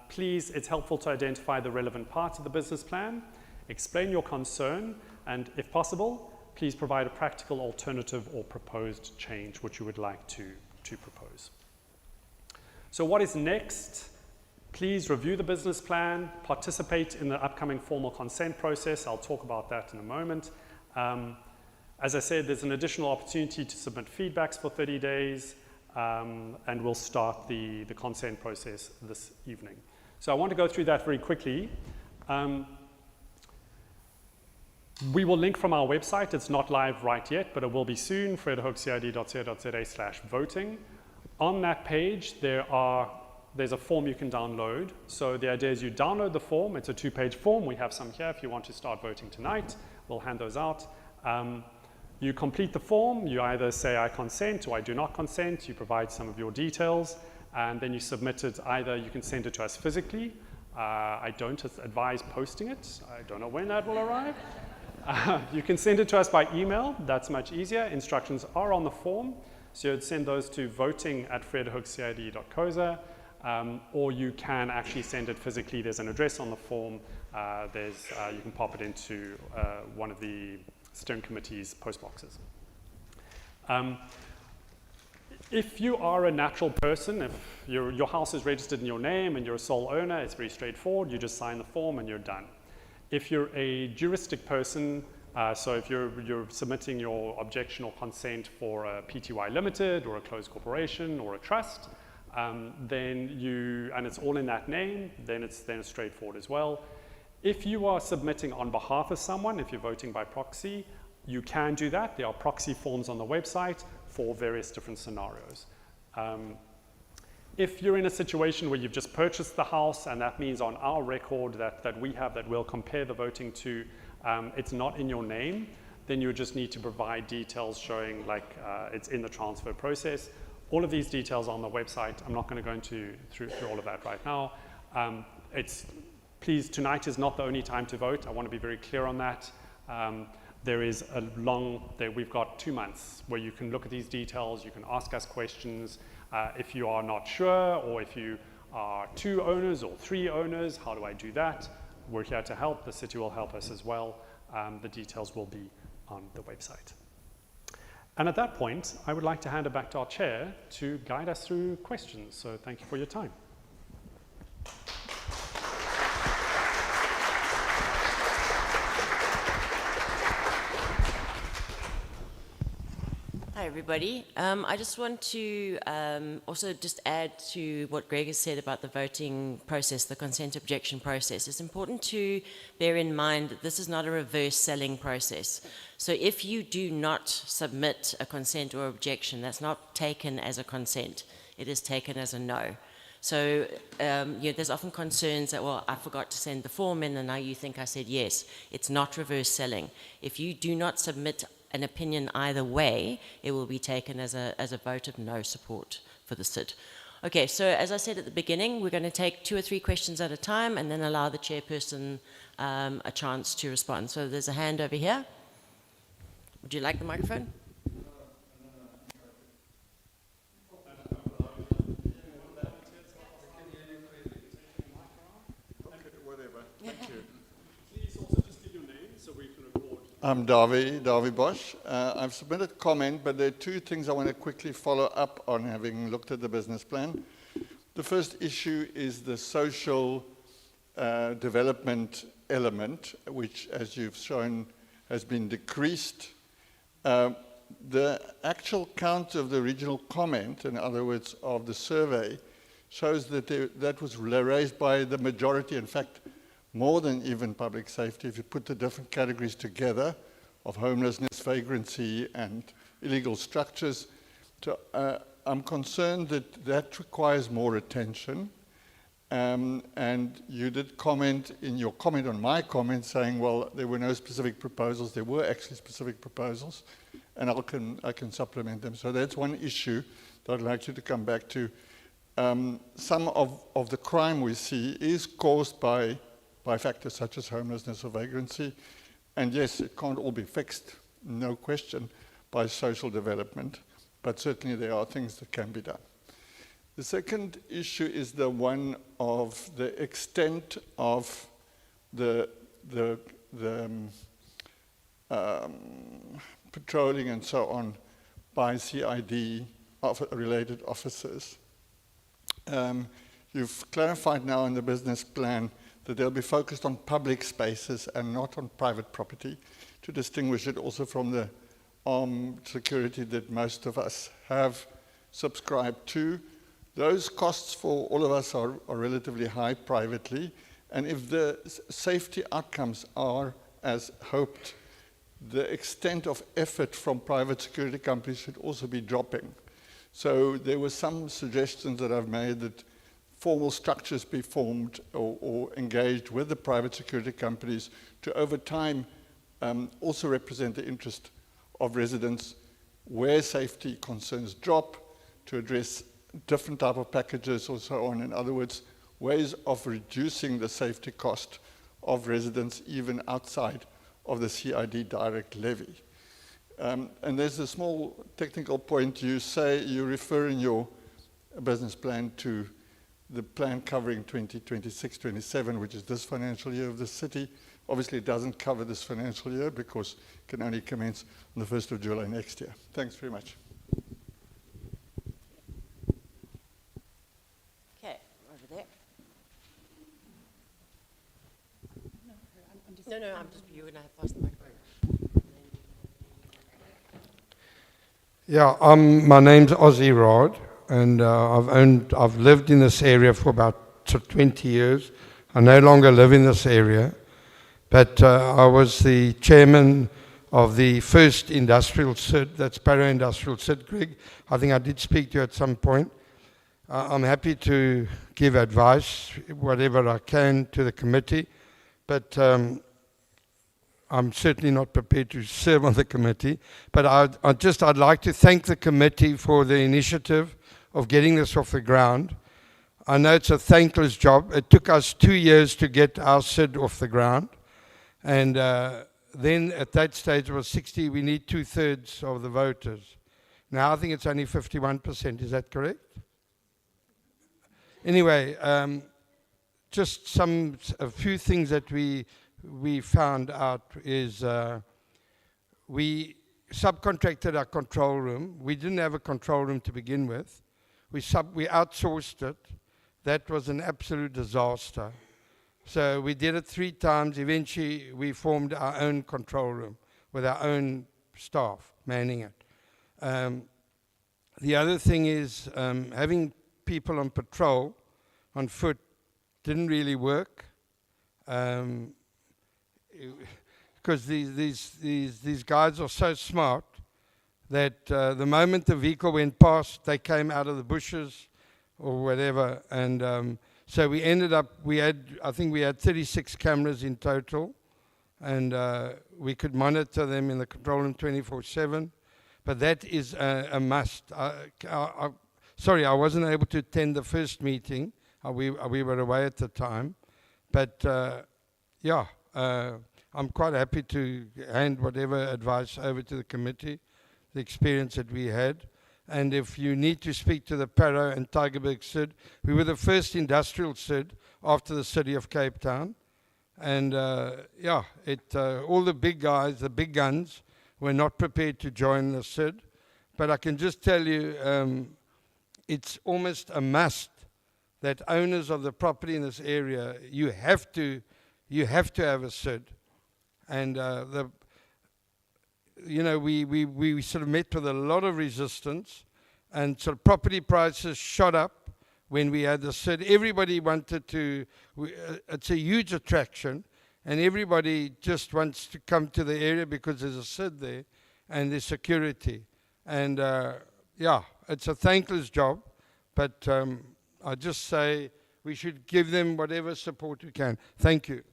Please, it's helpful to identify the relevant parts of the business plan, explain your concern, and if possible, please provide a practical alternative or proposed change which you would like to propose. So what is next? Please review the business plan, participate in the upcoming formal consent process. I'll talk about that in a moment. As I said, there's an additional opportunity to submit feedbacks for 30 days, and we'll start the consent process this evening. So I want to go through that very quickly. We will link from our website. It's not live right yet, but it will be soon, vredehoekcid.co.za/voting. On that page, there's a form you can download. So the idea is you download the form. It's a 2-page form. We have some here if you want to start voting tonight. We'll hand those out. You complete the form. You either say I consent or I do not consent. You provide some of your details, and then you submit it. Either you can send it to us physically. I don't advise posting it. I don't know when that will arrive. You can send it to us by email. That's much easier. Instructions are on the form. So you'd send those to voting@vredehoekcid.co.za. Or you can actually send it physically. There's an address on the form. You can pop it into one of the steering committee's post boxes. If you are a natural person, if your house is registered in your name and you're a sole owner, it's very straightforward. You just sign the form and you're done. If you're a juristic person, so if you're submitting your objection or consent for a PTY Limited or a closed corporation or a trust, and it's all in that name, then it's straightforward as well. If you are submitting on behalf of someone, if you're voting by proxy, you can do that. There are proxy forms on the website for various different scenarios. If you're in a situation where you've just purchased the house, and that means on our record that we have that we'll compare the voting to, it's not in your name, then you just need to provide details showing it's in the transfer process. All of these details are on the website. I'm not going to go through all of that right now. Please, tonight is not the only time to vote. I want to be very clear on that. We've got 2 months where you can look at these details. You can ask us questions. If you are not sure, or if you are 2 owners or 3 owners, how do I do that? We're here to help. The city will help us as well. The details will be on the website. And at that point, I would like to hand it back to our chair to guide us through questions. So thank you for your time. Hi, everybody. I just want to also just add to what Greg has said about the voting process, the consent objection process. It's important to bear in mind that this is not a reverse selling process. So if you do not submit a consent or objection, that's not taken as a consent. It is taken as a no. So there's often concerns that, well, I forgot to send the form in and now you think I said yes. It's not reverse selling. If you do not submit an opinion either way, it will be taken as a vote of no support for the SID. Okay, so as I said at the beginning, we're going to take 2 or 3 questions at a time and then allow the chairperson a chance to respond. So there's a hand over here. Would you like the microphone? I'm Davi Bosch. I've submitted a comment, but there are 2 things I want to quickly follow up on, having looked at the business plan. The first issue is the social development element, which, as you've shown, has been decreased. The actual count of the original comment, in other words, of the survey, shows that that was raised by the majority, in fact, more than even public safety. If you put the different categories together of homelessness, vagrancy, and illegal structures, I'm concerned that that requires more attention. And you did comment in your comment on my comment saying, well, there were no specific proposals. There were actually specific proposals, and I can supplement them. So that's one issue that I'd like you to come back to. Some of the crime we see is caused by factors such as homelessness or vagrancy. And yes, it can't all be fixed, no question, by social development, but certainly there are things that can be done. The second issue is the one of the extent of the patrolling and so on by CID related officers. You've clarified now in the business plan that they'll be focused on public spaces and not on private property, to distinguish it also from the armed security that most of us have subscribed to. Those costs for all of us are relatively high privately, and if the safety outcomes are as hoped, the extent of effort from private security companies should also be dropping. So there were some suggestions that I've made that formal structures be formed or engaged with the private security companies to, over time, also represent the interest of residents where safety concerns drop, to address different type of packages or so on. In other words, ways of reducing the safety cost of residents even outside of the CID direct levy. And there's a small technical point. You refer in your business plan to the plan covering 2026-27, which is this financial year of the city. Obviously, it doesn't cover this financial year because it can only commence on the 1st of July next year. Thanks very much. Okay, over there. No, I'm just you and I have passed the microphone. Yeah, my name's Ozzy Rod, and I've lived in this area for about 20 years. I no longer live in this area, but I was the chairman of the first industrial SID, that's para-industrial SID, Greg. I think I did speak to you at some point. I'm happy to give advice, whatever I can, to the committee, but I'm certainly not prepared to serve on the committee. But I'd like to thank the committee for the initiative of getting this off the ground. I know it's a thankless job. It took us 2 years to get our SID off the ground. And then at that stage it was 60, we need 2/3 of the voters. Now I think it's only 51%, is that correct? Anyway, just a few things that we found out is we subcontracted our control room. We didn't have a control room to begin with. We outsourced it. That was an absolute disaster. So we did it 3 times. Eventually, we formed our own control room with our own staff manning it. The other thing is having people on patrol on foot didn't really work. Because these guys are so smart that the moment the vehicle went past, they came out of the bushes or whatever. And so we ended up, I think we had 36 cameras in total. and we could monitor them in the control room 24/7. But that is a must. Sorry, I wasn't able to attend the first meeting. We were away at the time. But yeah, I'm quite happy to hand whatever advice over to the committee, the experience that we had. And if you need to speak to the Parow and Tygerberg SID, we were the first industrial SID after the city of Cape Town. And yeah, all the big guys, the big guns, were not prepared to join the SID. But I can just tell you, it's almost a must that owners of the property in this area, you have to have a SID. And we sort of met with a lot of resistance, and so property prices shot up when we had the SID. Everybody wanted to, it's a huge attraction, and everybody just wants to come to the area because there's a SID there and there's security. And yeah, it's a thankless job, but I just say we should give them whatever support we can. Thank you.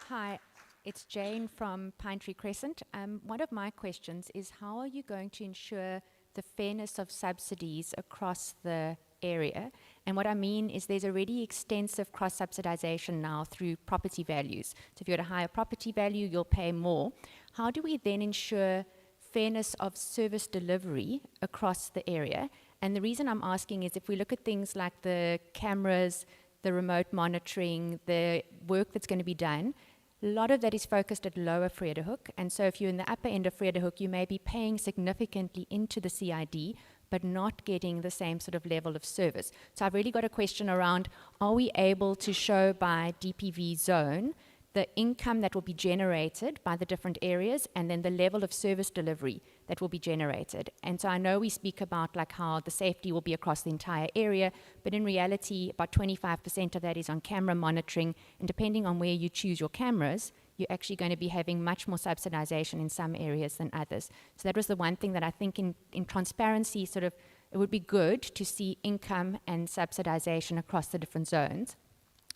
Hi, it's Jane from Pine Tree Crescent. One of my questions is, how are you going to ensure the fairness of subsidies across the area? And what I mean is there's already extensive cross-subsidization now through property values. So if you're at a higher property value, you'll pay more. How do we then ensure fairness of service delivery across the area? And the reason I'm asking is, if we look at things like the cameras, the remote monitoring, the work that's going to be done, a lot of that is focused at lower Vredehoek. And so if you're in the upper end of Vredehoek, you may be paying significantly into the CID, but not getting the same sort of level of service. So I've really got a question around, are we able to show by DPV zone the income that will be generated by the different areas, and then the level of service delivery that will be generated? And so I know we speak about like how the safety will be across the entire area, but in reality, about 25% of that is on camera monitoring, and depending on where you choose your cameras, you're actually going to be having much more subsidization in some areas than others. So that was the one thing that I think in transparency, sort of, it would be good to see income and subsidization across the different zones.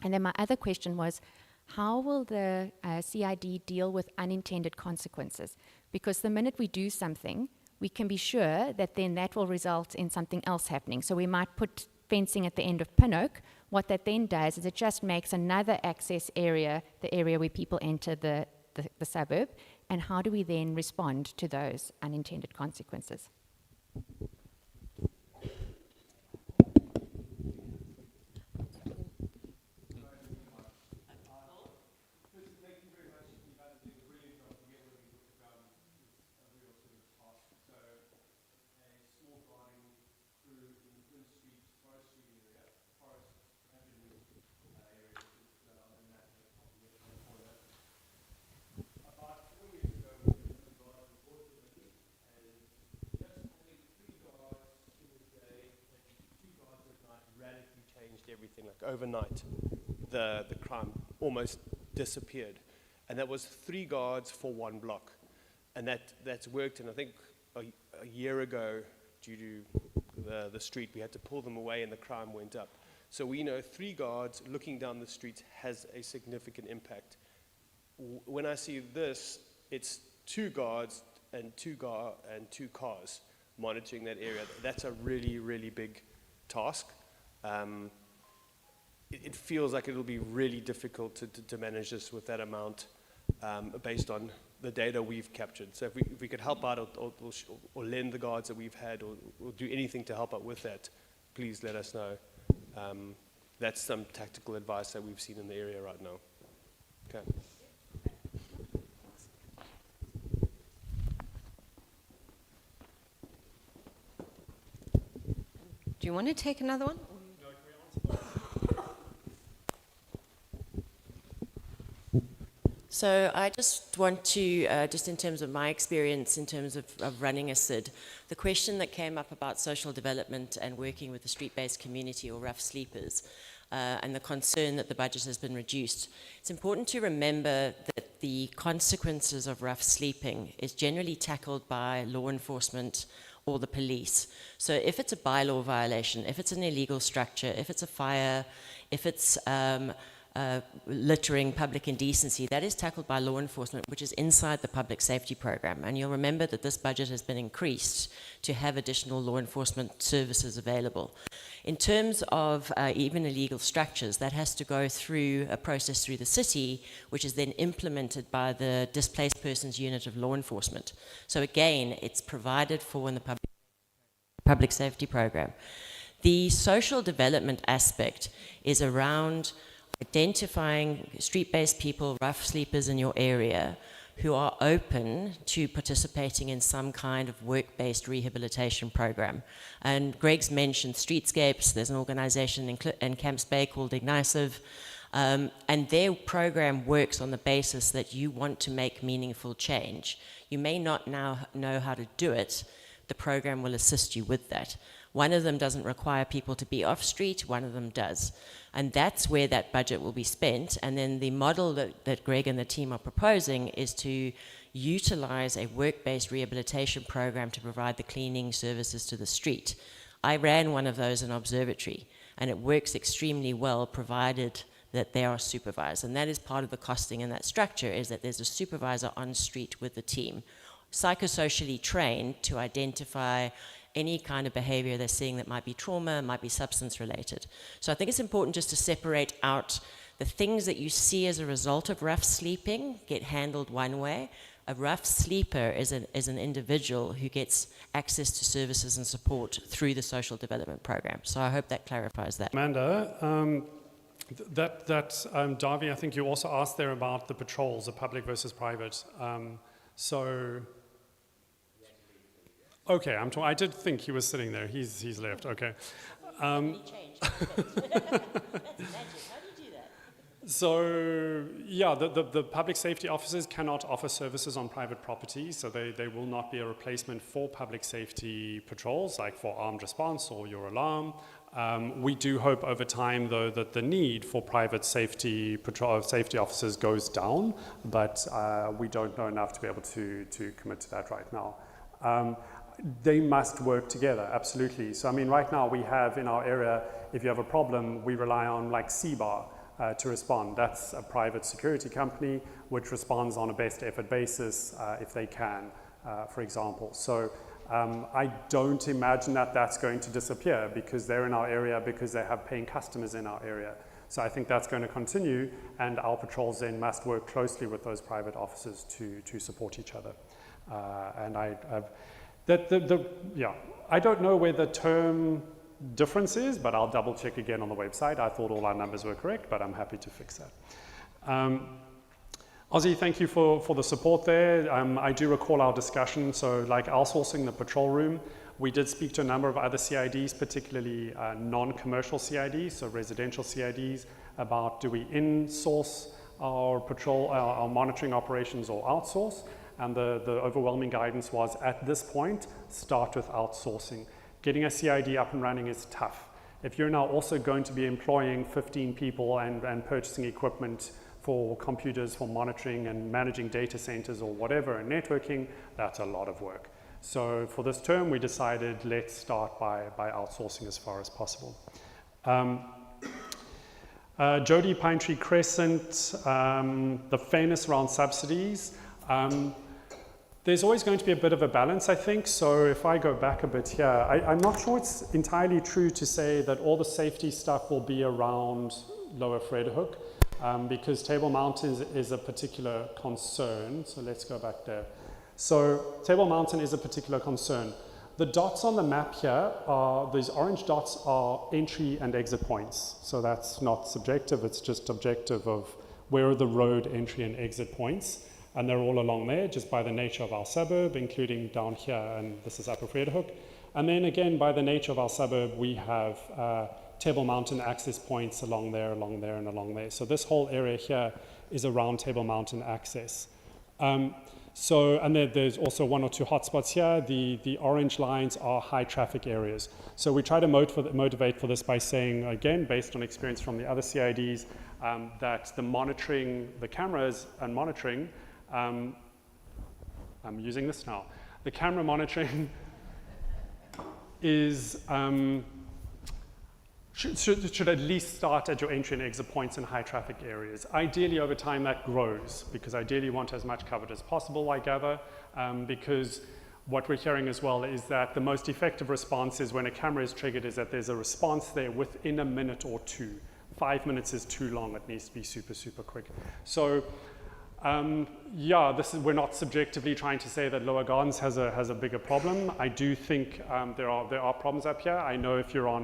And then my other question was, how will the CID deal with unintended consequences? Because the minute we do something, we can be sure that then that will result in something else happening. So we might put fencing at the end of Pinnock. What that then does is it just makes another access area, the area where people enter the suburb. And how do we then respond to those unintended consequences? Everything, like overnight, the crime almost disappeared, and that was 3 guards for 1 block, and that's worked. And I think a year ago, due to the street, we had to pull them away, and the crime went up. So we know 3 guards looking down the streets has a significant impact. When I see this, it's 2 guards and 2 cars monitoring that area. That's a really, really big task. It feels like it'll be really difficult to manage this with that amount based on the data we've captured. So if we could help out or lend the guards that we've had or do anything to help out with that, please let us know. That's some tactical advice that we've seen in the area right now. Okay. Do you want to take another one? So I just want to, just in terms of my experience, in terms of running a SID, the question that came up about social development and working with the street-based community or rough sleepers, and the concern that the budget has been reduced. It's important to remember that the consequences of rough sleeping is generally tackled by law enforcement or the police. So if it's a bylaw violation, if it's an illegal structure, if it's a fire, if it's littering, public indecency, that is tackled by law enforcement, which is inside the public safety program. And you'll remember that this budget has been increased to have additional law enforcement services available. In terms of even illegal structures, that has to go through a process through the city, which is then implemented by the Displaced Persons Unit of Law Enforcement. So again, it's provided for in the public safety program. The social development aspect is around identifying street-based people, rough sleepers in your area, who are open to participating in some kind of work-based rehabilitation program. And Greg's mentioned Streetscapes. There's an organization in Camps Bay called Ignisive, and their program works on the basis that you want to make meaningful change. You may not now know how to do it. The program will assist you with that. One of them doesn't require people to be off street, one of them does. And that's where that budget will be spent. And then the model that Greg and the team are proposing is to utilize a work-based rehabilitation program to provide the cleaning services to the street. I ran one of those in Observatory, and it works extremely well provided that they are supervised. And that is part of the costing in that structure, is that there's a supervisor on street with the team, psychosocially trained to identify any kind of behavior they're seeing that might be trauma, might be substance related. So I think it's important just to separate out the things that you see as a result of rough sleeping get handled one way. A rough sleeper is an individual who gets access to services and support through the social development program. So I hope that clarifies that. Amanda, Davi, I think you also asked there about the patrols, the public versus private. Okay, I did think he was sitting there. He's left. Okay. So yeah, the public safety officers cannot offer services on private property, so they will not be a replacement for public safety patrols, like for armed response or your alarm. We do hope over time, though, that the need for private safety officers goes down, but we don't know enough to be able to commit to that right now. They must work together, absolutely. So I mean, right now we have in our area, if you have a problem, we rely on like CBAR to respond. That's a private security company which responds on a best effort basis if they can, for example. So I don't imagine that that's going to disappear because they're in our area, because they have paying customers in our area. So I think that's going to continue, and our patrols then must work closely with those private officers to support each other. I don't know where the term difference is, but I'll double check again on the website. I thought all our numbers were correct, but I'm happy to fix that. Ozzy, thank you for the support there. I do recall our discussion, so like outsourcing the patrol room, we did speak to a number of other CIDs, particularly non-commercial CIDs, so residential CIDs, about do we in-source our patrol, our monitoring operations or outsource? And the overwhelming guidance was, at this point, start with outsourcing. Getting a CID up and running is tough. If you're now also going to be employing 15 people and purchasing equipment for computers, for monitoring and managing data centers or whatever, and networking, that's a lot of work. So for this term, we decided let's start by outsourcing as far as possible. Jody, Pine Tree Crescent, the fairness around subsidies. There's always going to be a bit of a balance, I think. So if I go back a bit here, I'm not sure it's entirely true to say that all the safety stuff will be around Lower Vredehoek, because Table Mountain is a particular concern. So let's go back there. So Table Mountain is a particular concern. The dots on the map here these orange dots are entry and exit points. So that's not subjective, it's just objective of where are the road entry and exit points. And they're all along there just by the nature of our suburb, including down here, and this is Upper Vredehoek. And then again, by the nature of our suburb, we have Table Mountain access points along there, and along there. So this whole area here is around Table Mountain access. And there's also one or two hotspots here. The orange lines are high traffic areas. So we try to motivate for this by saying, again, based on experience from the other CIDs, that the monitoring, the cameras and monitoring, I'm using this now. The camera monitoring should at least start at your entry and exit points in high traffic areas. Ideally, over time, that grows, because ideally you want as much covered as possible, I gather, because what we're hearing as well is that the most effective response is when a camera is triggered is that there's a response there within a minute or two. 5 minutes is too long. It needs to be super, super quick. So yeah, we're not subjectively trying to say that Lower Gardens has a bigger problem. I do think there are problems up here. I know if you're on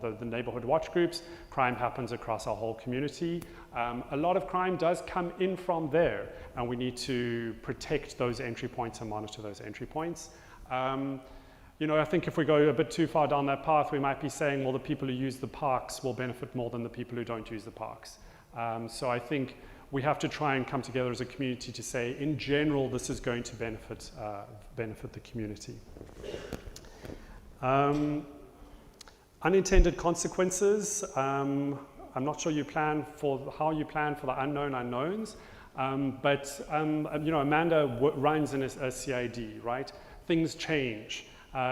the neighborhood watch groups, crime happens across our whole community. A lot of crime does come in from there, and we need to protect those entry points and monitor those entry points. You know, I think if we go a bit too far down that path, we might be saying, well, the people who use the parks will benefit more than the people who don't use the parks. So I think we have to try and come together as a community to say, in general, this is going to benefit the community. Unintended consequences. I'm not sure how you plan for the unknown unknowns, but you know, Amanda runs in a CID, right? Things change.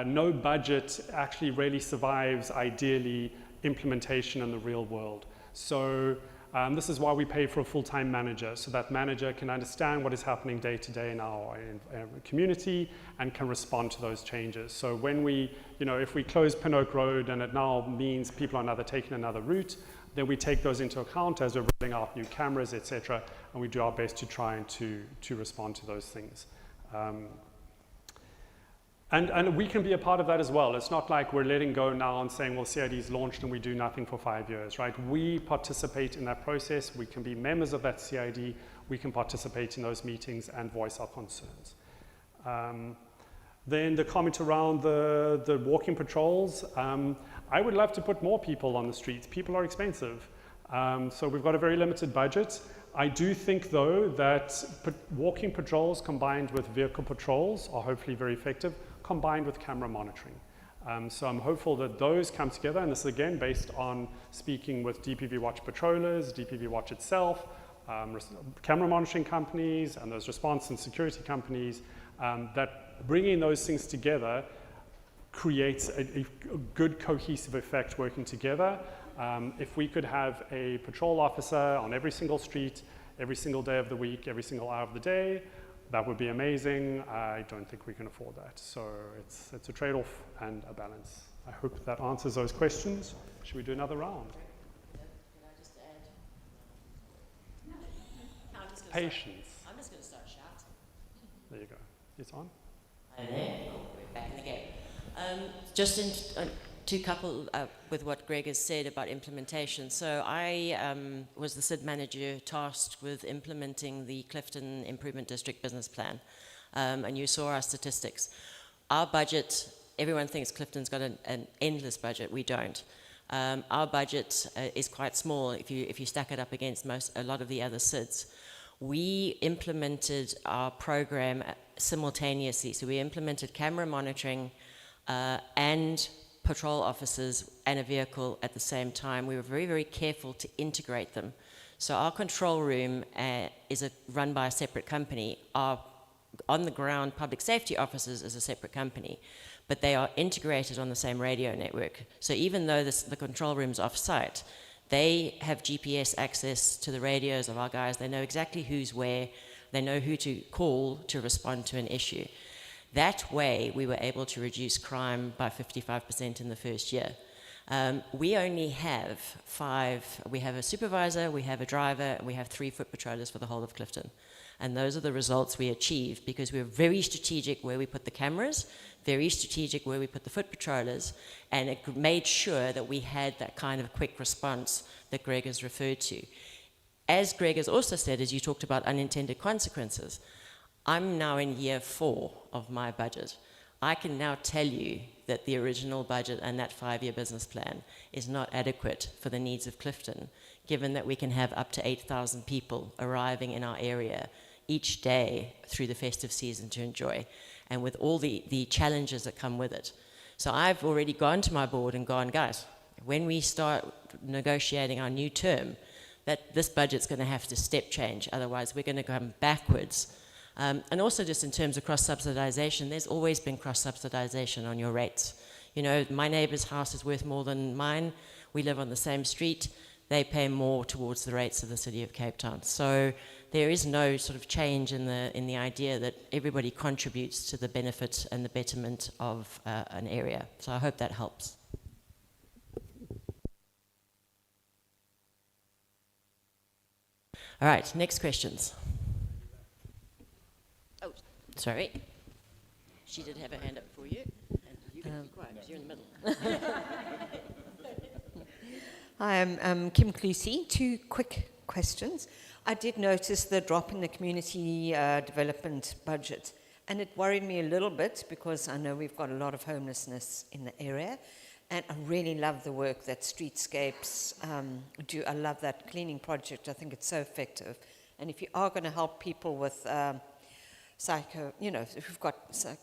No budget actually really survives, ideally, implementation in the real world. So this is why we pay for a full-time manager, so that manager can understand what is happening day to day in our community and can respond to those changes. So when we, you know, if we close Pin Oak Road and it now means people are taking another route, then we take those into account as we're rolling out new cameras, etc., and we do our best to try and to respond to those things. And we can be a part of that as well. It's not like we're letting go now and saying, well, CID is launched and we do nothing for 5 years, right? We participate in that process. We can be members of that CID. We can participate in those meetings and voice our concerns. Then the comment around the walking patrols. I would love to put more people on the streets. People are expensive. So we've got a very limited budget. I do think, though, that walking patrols combined with vehicle patrols are hopefully very effective, combined with camera monitoring. So I'm hopeful that those come together, and this is again based on speaking with DPV Watch patrollers, DPV Watch itself, camera monitoring companies, and those response and security companies, that bringing those things together creates a good cohesive effect working together. If we could have a patrol officer on every single street, every single day of the week, every single hour of the day, that would be amazing. I don't think we can afford that. So it's a trade-off and a balance. I hope that answers those questions. Should we do another round? Can I just add? No, Patience. I'm just going to start shouting. There you go. It's on. Hi there. We're back in the game. Just to couple with what Greg has said about implementation. So I was the SID manager tasked with implementing the Clifton Improvement District business plan. And you saw our statistics. Our budget, everyone thinks Clifton's got an endless budget. We don't. Our budget is quite small if you stack it up against a lot of the other SIDs. We implemented our program simultaneously. So we implemented camera monitoring and patrol officers and a vehicle at the same time. We were very, very careful to integrate them. So our control room is run by a separate company. Our on-the-ground public safety officers is a separate company, but they are integrated on the same radio network. So even though the control room's off-site, they have GPS access to the radios of our guys. They know exactly who's where. They know who to call to respond to an issue. That way, we were able to reduce crime by 55% in the first year. We only have 5. We have a supervisor, we have a driver, and we have 3 foot patrollers for the whole of Clifton. And those are the results we achieved because we were very strategic where we put the cameras, very strategic where we put the foot patrollers, and it made sure that we had that kind of quick response that Greg has referred to. As Greg has also said, as you talked about unintended consequences, I'm now in year 4 of my budget. I can now tell you that the original budget and that 5-year business plan is not adequate for the needs of Clifton, given that we can have up to 8,000 people arriving in our area each day through the festive season to enjoy, and with all the challenges that come with it. So I've already gone to my board and gone, guys, when we start negotiating our new term, that this budget's going to have to step change, otherwise we're going to come backwards. And also just in terms of cross-subsidization, there's always been cross-subsidization on your rates. You know, my neighbour's house is worth more than mine. We live on the same street. They pay more towards the rates of the City of Cape Town. So there is no sort of change in the idea that everybody contributes to the benefit and the betterment of an area. So I hope that helps. All right, next questions. Oh, sorry. She did have her hand up for you. And you can be quiet, because you're in the middle. Hi, I'm Kim Clusey. 2 quick questions. I did notice the drop in the community development budget, and it worried me a little bit because I know we've got a lot of homelessness in the area, and I really love the work that Streetscapes do. I love that cleaning project. I think it's so effective. And if you are going to help people with who've got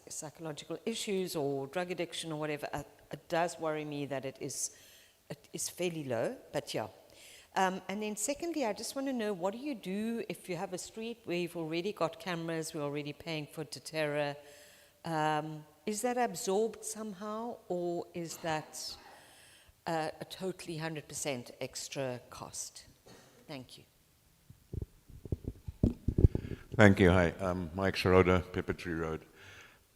psychological issues or drug addiction or whatever, it does worry me that it is fairly low, but yeah. And then secondly, I just want to know, what do you do if you have a street where you've already got cameras, we're already paying for Thur? Is that absorbed somehow, or is that a totally 100% extra cost? Thank you. Thank you. Hi, Mike Schroeder, Pepper Tree Road.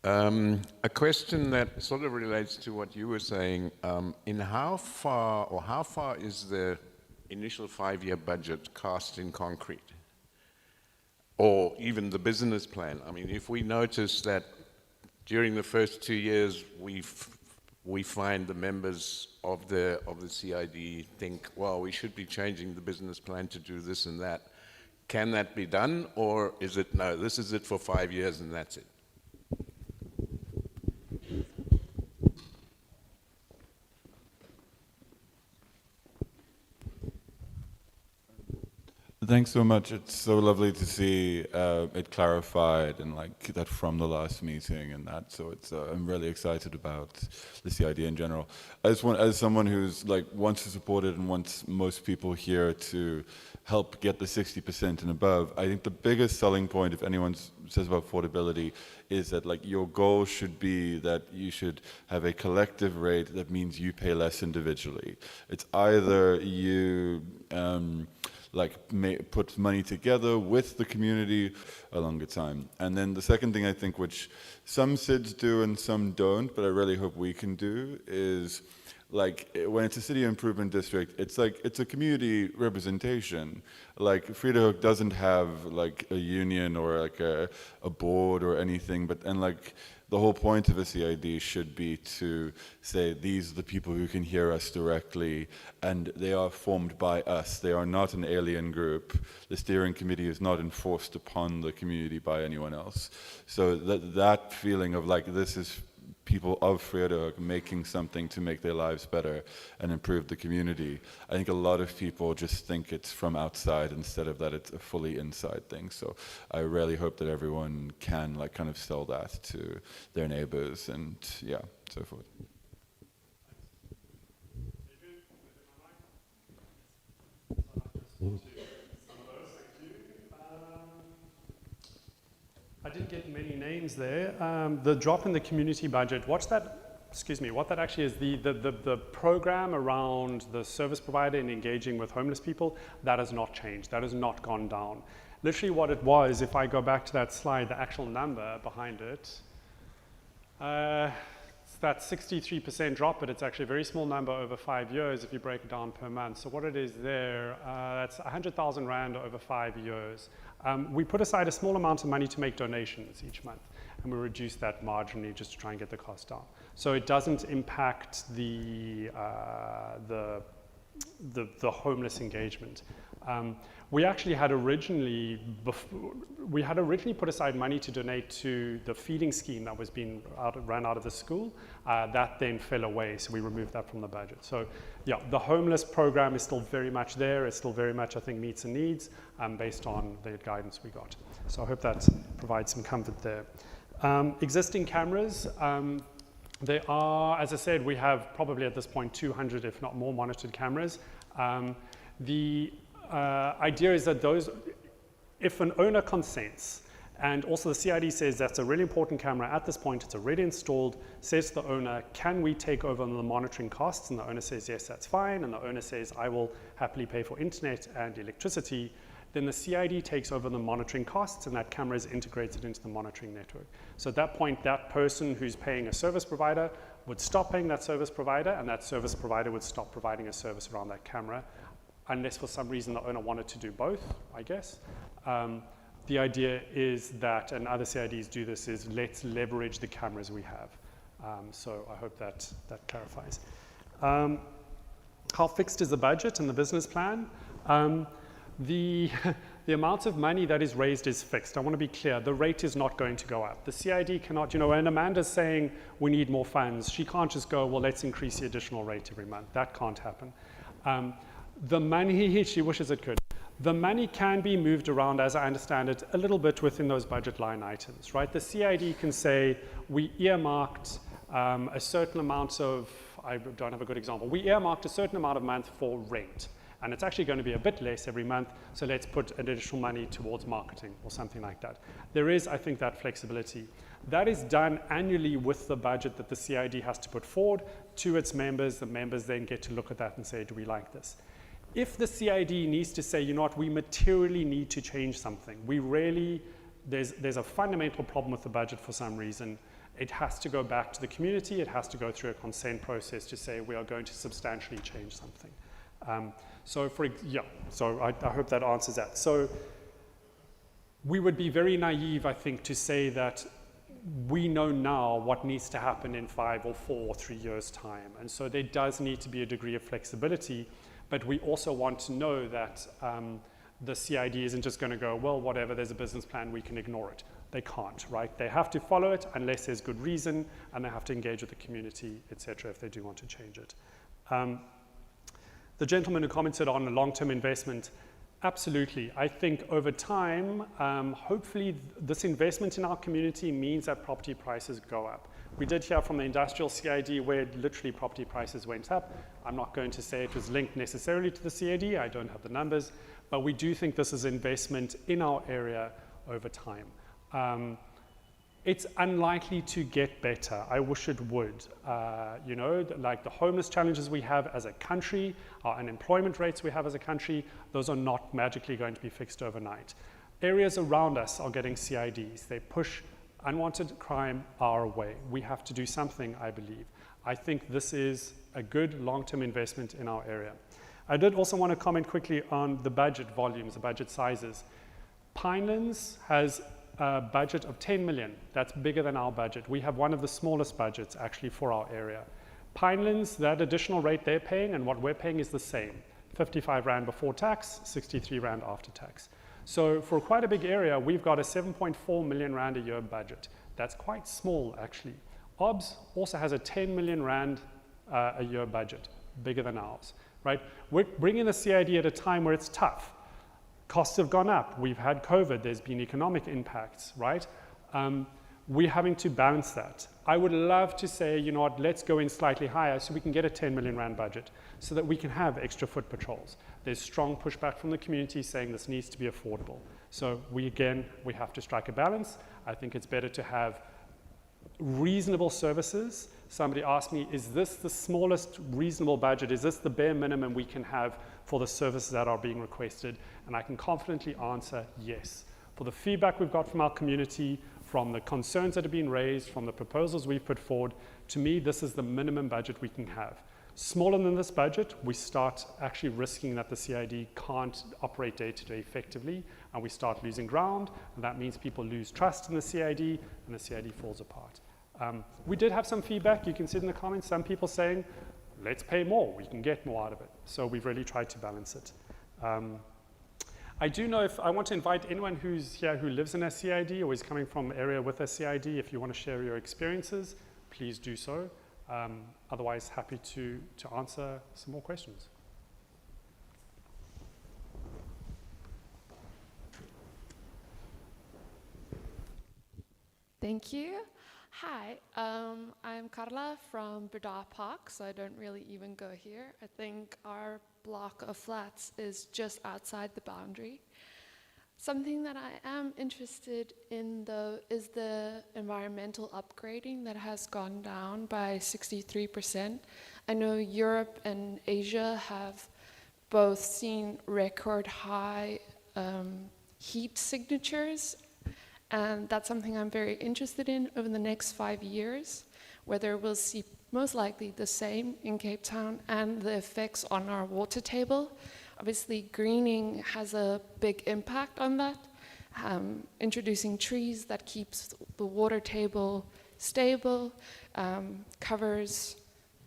A question that sort of relates to what you were saying. In how far is the initial 5-year budget cast in concrete? Or even the business plan? I mean, if we notice that during the first 2 years we find the members of the CID think, well, we should be changing the business plan to do this and that. Can that be done, or is it, no, this is it for 5 years and that's it? Thanks so much. It's so lovely to see it clarified and like that from the last meeting and that. So it's I'm really excited about the CID in general. As someone who's like wants to support it and wants most people here to help get the 60% and above, I think the biggest selling point, if anyone says about affordability, is that like your goal should be that you should have a collective rate that means you pay less individually. It's either you put money together with the community a longer time. And then the second thing I think, which some SIDs do and some don't, but I really hope we can do, is like when it's a city improvement district, it's like it's a community representation. Like Vredehoek doesn't have like a union or like a board or anything, and like the whole point of a CID should be to say these are the people who can hear us directly, and they are formed by us. They are not an alien group. The steering committee is not enforced upon the community by anyone else. So that feeling of like this is people of Vredehoek making something to make their lives better and improve the community. I think a lot of people just think it's from outside instead of that it's a fully inside thing. So I really hope that everyone can like kind of sell that to their neighbors and yeah, so forth. I didn't get many names there. The drop in the community budget, what that actually is, the program around the service provider and engaging with homeless people, that has not changed. That has not gone down. Literally what it was, if I go back to that slide, the actual number behind it, it's that 63% drop, but it's actually a very small number over 5 years if you break it down per month. So what it is there, that's 100,000 Rand over 5 years. We put aside a small amount of money to make donations each month, and we reduce that marginally just to try and get the cost down. So it doesn't impact the homeless engagement. We actually had originally put aside money to donate to the feeding scheme that was being run out of the school. That then fell away, so we removed that from the budget. So yeah, the homeless program is still very much there. It still very much, I think, meets the needs based on the guidance we got. So I hope that provides some comfort there. Existing cameras, there are, as I said, we have probably at this point 200, if not more, monitored cameras. The idea is that those, if an owner consents, And also the CID says that's a really important camera at this point, it's already installed, says to the owner, can we take over on the monitoring costs? And the owner says, yes, that's fine. And the owner says, I will happily pay for internet and electricity. Then the CID takes over the monitoring costs and that camera is integrated into the monitoring network. So at that point, that person who's paying a service provider would stop paying that service provider, and that service provider would stop providing a service around that camera, unless for some reason the owner wanted to do both, I guess. The idea is that, and other CIDs do this, is let's leverage the cameras we have. So I hope that clarifies. How fixed is the budget and the business plan? The amount of money that is raised is fixed. I want to be clear, the rate is not going to go up. The CID cannot, when Amanda's saying we need more funds, she can't just go, well, let's increase the additional rate every month. That can't happen. The money, she wishes it could. The money can be moved around, as I understand it, a little bit within those budget line items, right? The CID can say, we earmarked a certain amount of, I don't have a good example, we earmarked a certain amount of month for rent, and it's actually going to be a bit less every month, so let's put additional money towards marketing or something like that. There is, I think, that flexibility. That is done annually with the budget that the CID has to put forward to its members. The members then get to look at that and say, do we like this? If the CID needs to say, you know what, we materially need to change something, we really, there's a fundamental problem with the budget for some reason, it has to go back to the community, it has to go through a consent process to say we are going to substantially change something. So I hope that answers that. So we would be very naive, I think, to say that we know now what needs to happen in 5 or 4 or 3 years' time. And so there does need to be a degree of flexibility. But we also want to know that the CID isn't just going to go, well, whatever, there's a business plan, we can ignore it. They can't, right? They have to follow it unless there's good reason, and they have to engage with the community, et cetera, if they do want to change it. The gentleman who commented on the long-term investment, absolutely. I think over time, hopefully this investment in our community means that property prices go up. We did hear from the industrial CID where literally property prices went up. I'm not going to say it was linked necessarily to the CID, I don't have the numbers, but we do think this is investment in our area over time. It's unlikely to get better. I wish it would. Like the homeless challenges we have as a country, our unemployment rates we have as a country, those are not magically going to be fixed overnight. Areas around us are getting CIDs. They push unwanted crime our way. We have to do something, I believe. I think this is a good long-term investment in our area. I did also want to comment quickly on the budget volumes, the budget sizes. Pinelands has a budget of 10 million. That's bigger than our budget. We have one of the smallest budgets actually for our area. Pinelands, that additional rate they're paying and what we're paying is the same. 55 Rand before tax, 63 Rand after tax. So for quite a big area, we've got a 7.4 million Rand a year budget. That's quite small, actually. OBS also has a 10 million Rand a year budget, bigger than ours, right? We're bringing the CID at a time where it's tough. Costs have gone up. We've had COVID. There's been economic impacts, right? We're having to balance that. I would love to say, you know what, let's go in slightly higher so we can get a 10 million Rand budget so that we can have extra foot patrols. There's strong pushback from the community saying this needs to be affordable. So we have to strike a balance. I think it's better to have reasonable services. Somebody asked me, is this the smallest reasonable budget? Is this the bare minimum we can have for the services that are being requested? And I can confidently answer yes. For the feedback we've got from our community, from the concerns that have been raised, from the proposals we've put forward, to me, this is the minimum budget we can have. Smaller than this budget, we start actually risking that the CID can't operate day-to-day effectively, and we start losing ground, and that means people lose trust in the CID, and the CID falls apart. We did have some feedback, you can see it in the comments, some people saying, let's pay more, we can get more out of it. So we've really tried to balance it. I do know I want to invite anyone who's here who lives in a CID or is coming from an area with a CID, if you want to share your experiences, please do so. Otherwise, happy to answer some more questions. Thank you. Hi, I'm Carla from Vredehoek Park, so I don't really even go here. I think our block of flats is just outside the boundary. Something that I am interested in, though, is the environmental upgrading that has gone down by 63%. I know Europe and Asia have both seen record high heat signatures, and that's something I'm very interested in over the next 5 years, whether we'll see most likely the same in Cape Town and the effects on our water table. Obviously, greening has a big impact on that. Introducing trees that keeps the water table stable, covers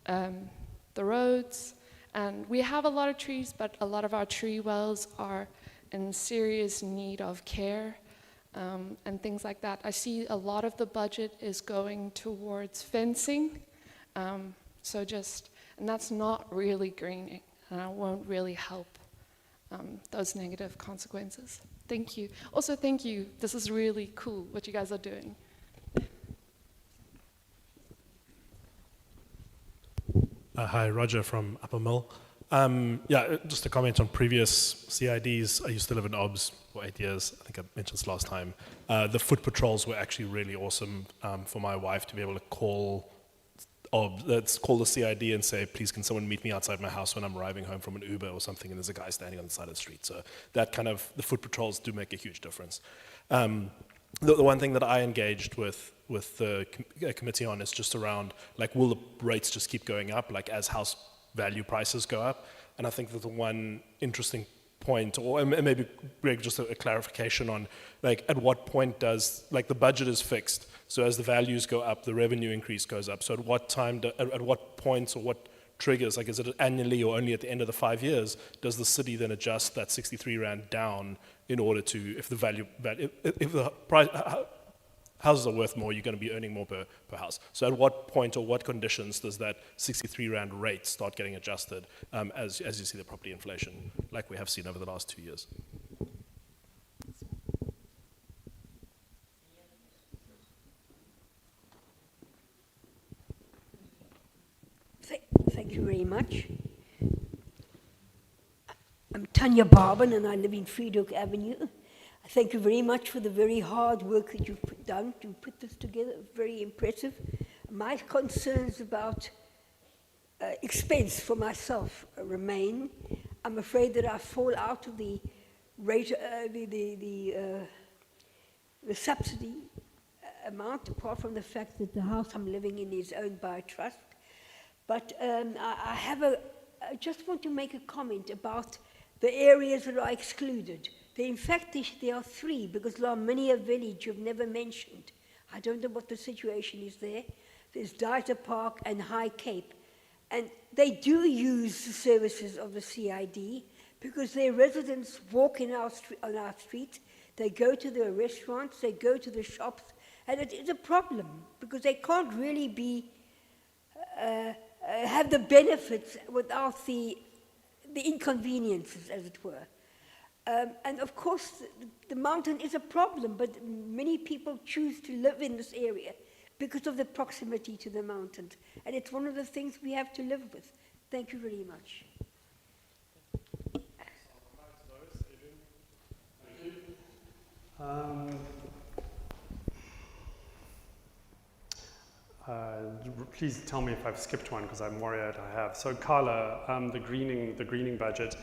the roads. And we have a lot of trees, but a lot of our tree wells are in serious need of care and things like that. I see a lot of the budget is going towards fencing. And that's not really greening, and it won't really help those negative consequences. Thank you. Also, thank you. This is really cool what you guys are doing. Hi, Roger from Upper Mill. Just a comment on previous CIDs. I used to live in OBS for 8 years. I think I mentioned this last time. The foot patrols were actually really awesome for my wife to be able to call let's call the CID and say, please can someone meet me outside my house when I'm arriving home from an Uber or something, and there's a guy standing on the side of the street. So that kind of, the foot patrols do make a huge difference. The one thing that I engaged with the committee on is just around, like, will the rates just keep going up, like as house value prices go up? And I think that the one interesting point, or maybe Greg, just a clarification on, like, at what point does, like, the budget is fixed, so as the values go up, the revenue increase goes up. So at what time, at what points or what triggers, like, is it annually or only at the end of the 5 years, does the city then adjust that 63 Rand down in order to, if the price, houses are worth more, you're going to be earning more per house. So at what point or what conditions does that 63 Rand rate start getting adjusted as you see the property inflation, like we have seen over the last 2 years? Thank you very much. I'm Tanya Barban and I live in Vredehoek Avenue. Thank you very much for the very hard work that you've put down to put this together. Very impressive. My concerns about expense for myself remain. I'm afraid that I fall out of the rate, the subsidy amount, apart from the fact that the house I'm living in is owned by a trust. But I just want to make a comment about the areas that are excluded. In fact, there are three, because Larminia Village you've never mentioned. I don't know what the situation is there. There's Dieter Park and High Cape. And they do use the services of the CID because their residents walk on our streets, they go to the restaurants, they go to the shops, and it is a problem because they can't really have the benefits without the inconveniences, as it were. And of course, the mountain is a problem, but many people choose to live in this area because of the proximity to the mountains. And it's one of the things we have to live with. Thank you very much. Please tell me if I've skipped one, because I'm worried I have. So Carla, the greening budget.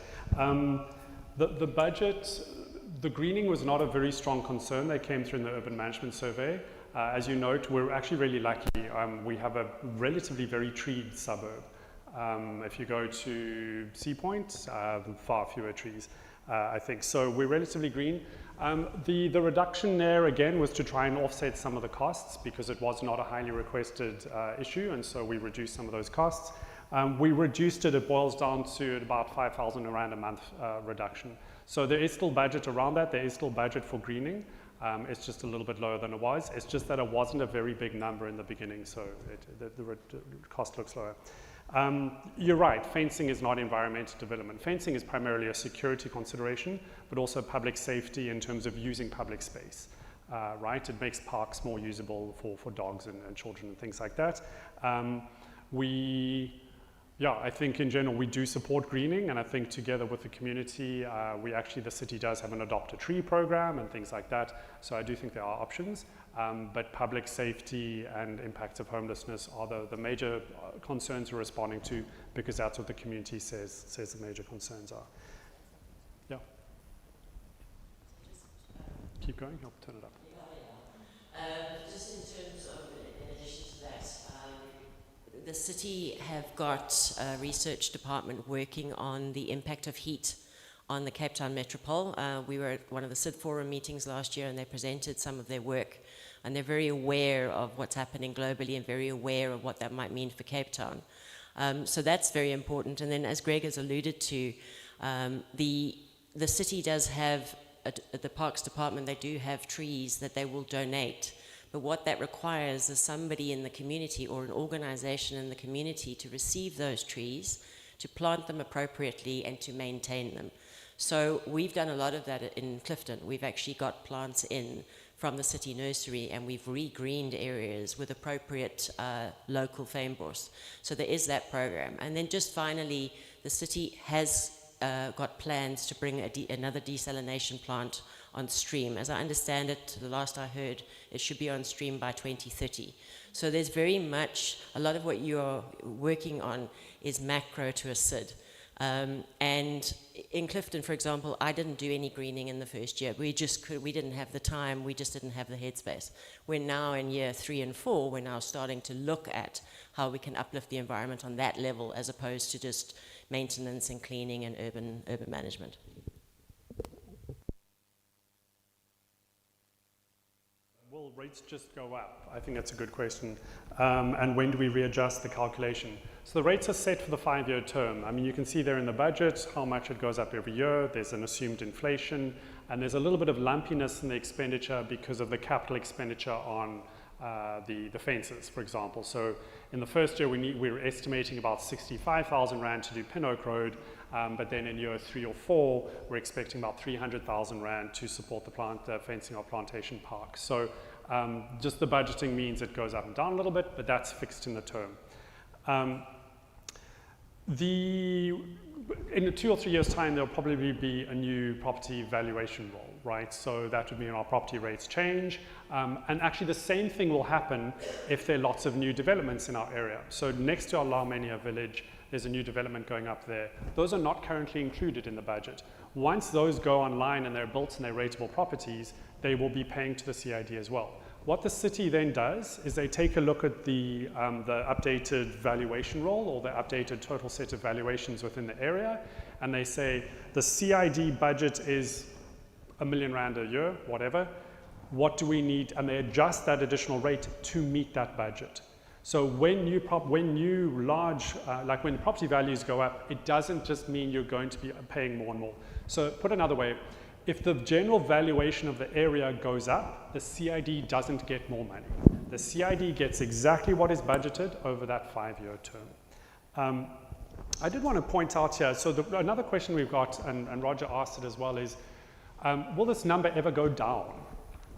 The greening was not a very strong concern that came through in the urban management survey. As you note, we're actually really lucky. We have a relatively very treed suburb. If you go to Sea Point, far fewer trees, I think. So we're relatively green. The reduction there, again, was to try and offset some of the costs because it was not a highly requested issue, and so we reduced some of those costs. We reduced it boils down to about 5,000 Rand a month reduction. So there is still budget around that. There is still budget for greening. It's just a little bit lower than it was. It's just that it wasn't a very big number in the beginning, so the cost looks lower. You're right, fencing is not environmental development. Fencing is primarily a security consideration, but also public safety in terms of using public space, right? It makes parks more usable for dogs and children and things like that. Yeah, I think in general we do support greening, and I think together with the community, the city does have an adopt a tree program and things like that. So I do think there are options, but public safety and impacts of homelessness are the major concerns we're responding to, because that's what the community says the major concerns are. Yeah. Keep going, I'll turn it up. Just in terms of, in addition to that, the city have got a research department working on the impact of heat on the Cape Town metropole. We were at one of the SID Forum meetings last year, and they presented some of their work, and they're very aware of what's happening globally and very aware of what that might mean for Cape Town. So that's very important. And then, as Greg has alluded to, the city does have, at the Parks Department, they do have trees that they will donate. But what that requires is somebody in the community or an organization in the community to receive those trees, to plant them appropriately, and to maintain them. So we've done a lot of that in Clifton. We've actually got plants in from the city nursery, and we've re-greened areas with appropriate local fynbos. So there is that program. And then just finally, the city has got plans to bring another desalination plant on stream. As I understand it, the last I heard, it should be on stream by 2030. So there's very much, a lot of what you're working on is macro to a SID. And in Clifton, for example, I didn't do any greening in the first year. We didn't have the time, we just didn't have the headspace. We're now in year 3 and 4, we're now starting to look at how we can uplift the environment on that level, as opposed to just maintenance and cleaning and urban management. Will rates just go up? I think that's a good question. And when do we readjust the calculation? So the rates are set for the 5-year term. I mean, you can see there in the budget how much it goes up every year. There's an assumed inflation, and there's a little bit of lumpiness in the expenditure because of the capital expenditure on the fences, for example. So in the first year, we were estimating about 65,000 Rand to do Pin Oak Road, but then in year 3 or 4, we're expecting about 300,000 Rand to support the fencing of Plantation Park. So just the budgeting means it goes up and down a little bit, but that's fixed in the term. In 2 or 3 years' time, there'll probably be a new property valuation role, right? So that would mean our property rates change. And actually, the same thing will happen if there are lots of new developments in our area. So next to our Laumania village, there's a new development going up there. Those are not currently included in the budget. Once those go online and they're built and they're rateable properties, they will be paying to the CID as well. What the city then does is they take a look at the updated valuation roll, or the updated total set of valuations within the area, and they say the CID budget is R1 million a year, whatever. What do we need? And they adjust that additional rate to meet that budget. So when when property values go up, it doesn't just mean you're going to be paying more and more. So put another way, if the general valuation of the area goes up, the CID doesn't get more money. The CID gets exactly what is budgeted over that 5-year term. I did want to point out here, so another question we've got, and Roger asked it as well, is will this number ever go down?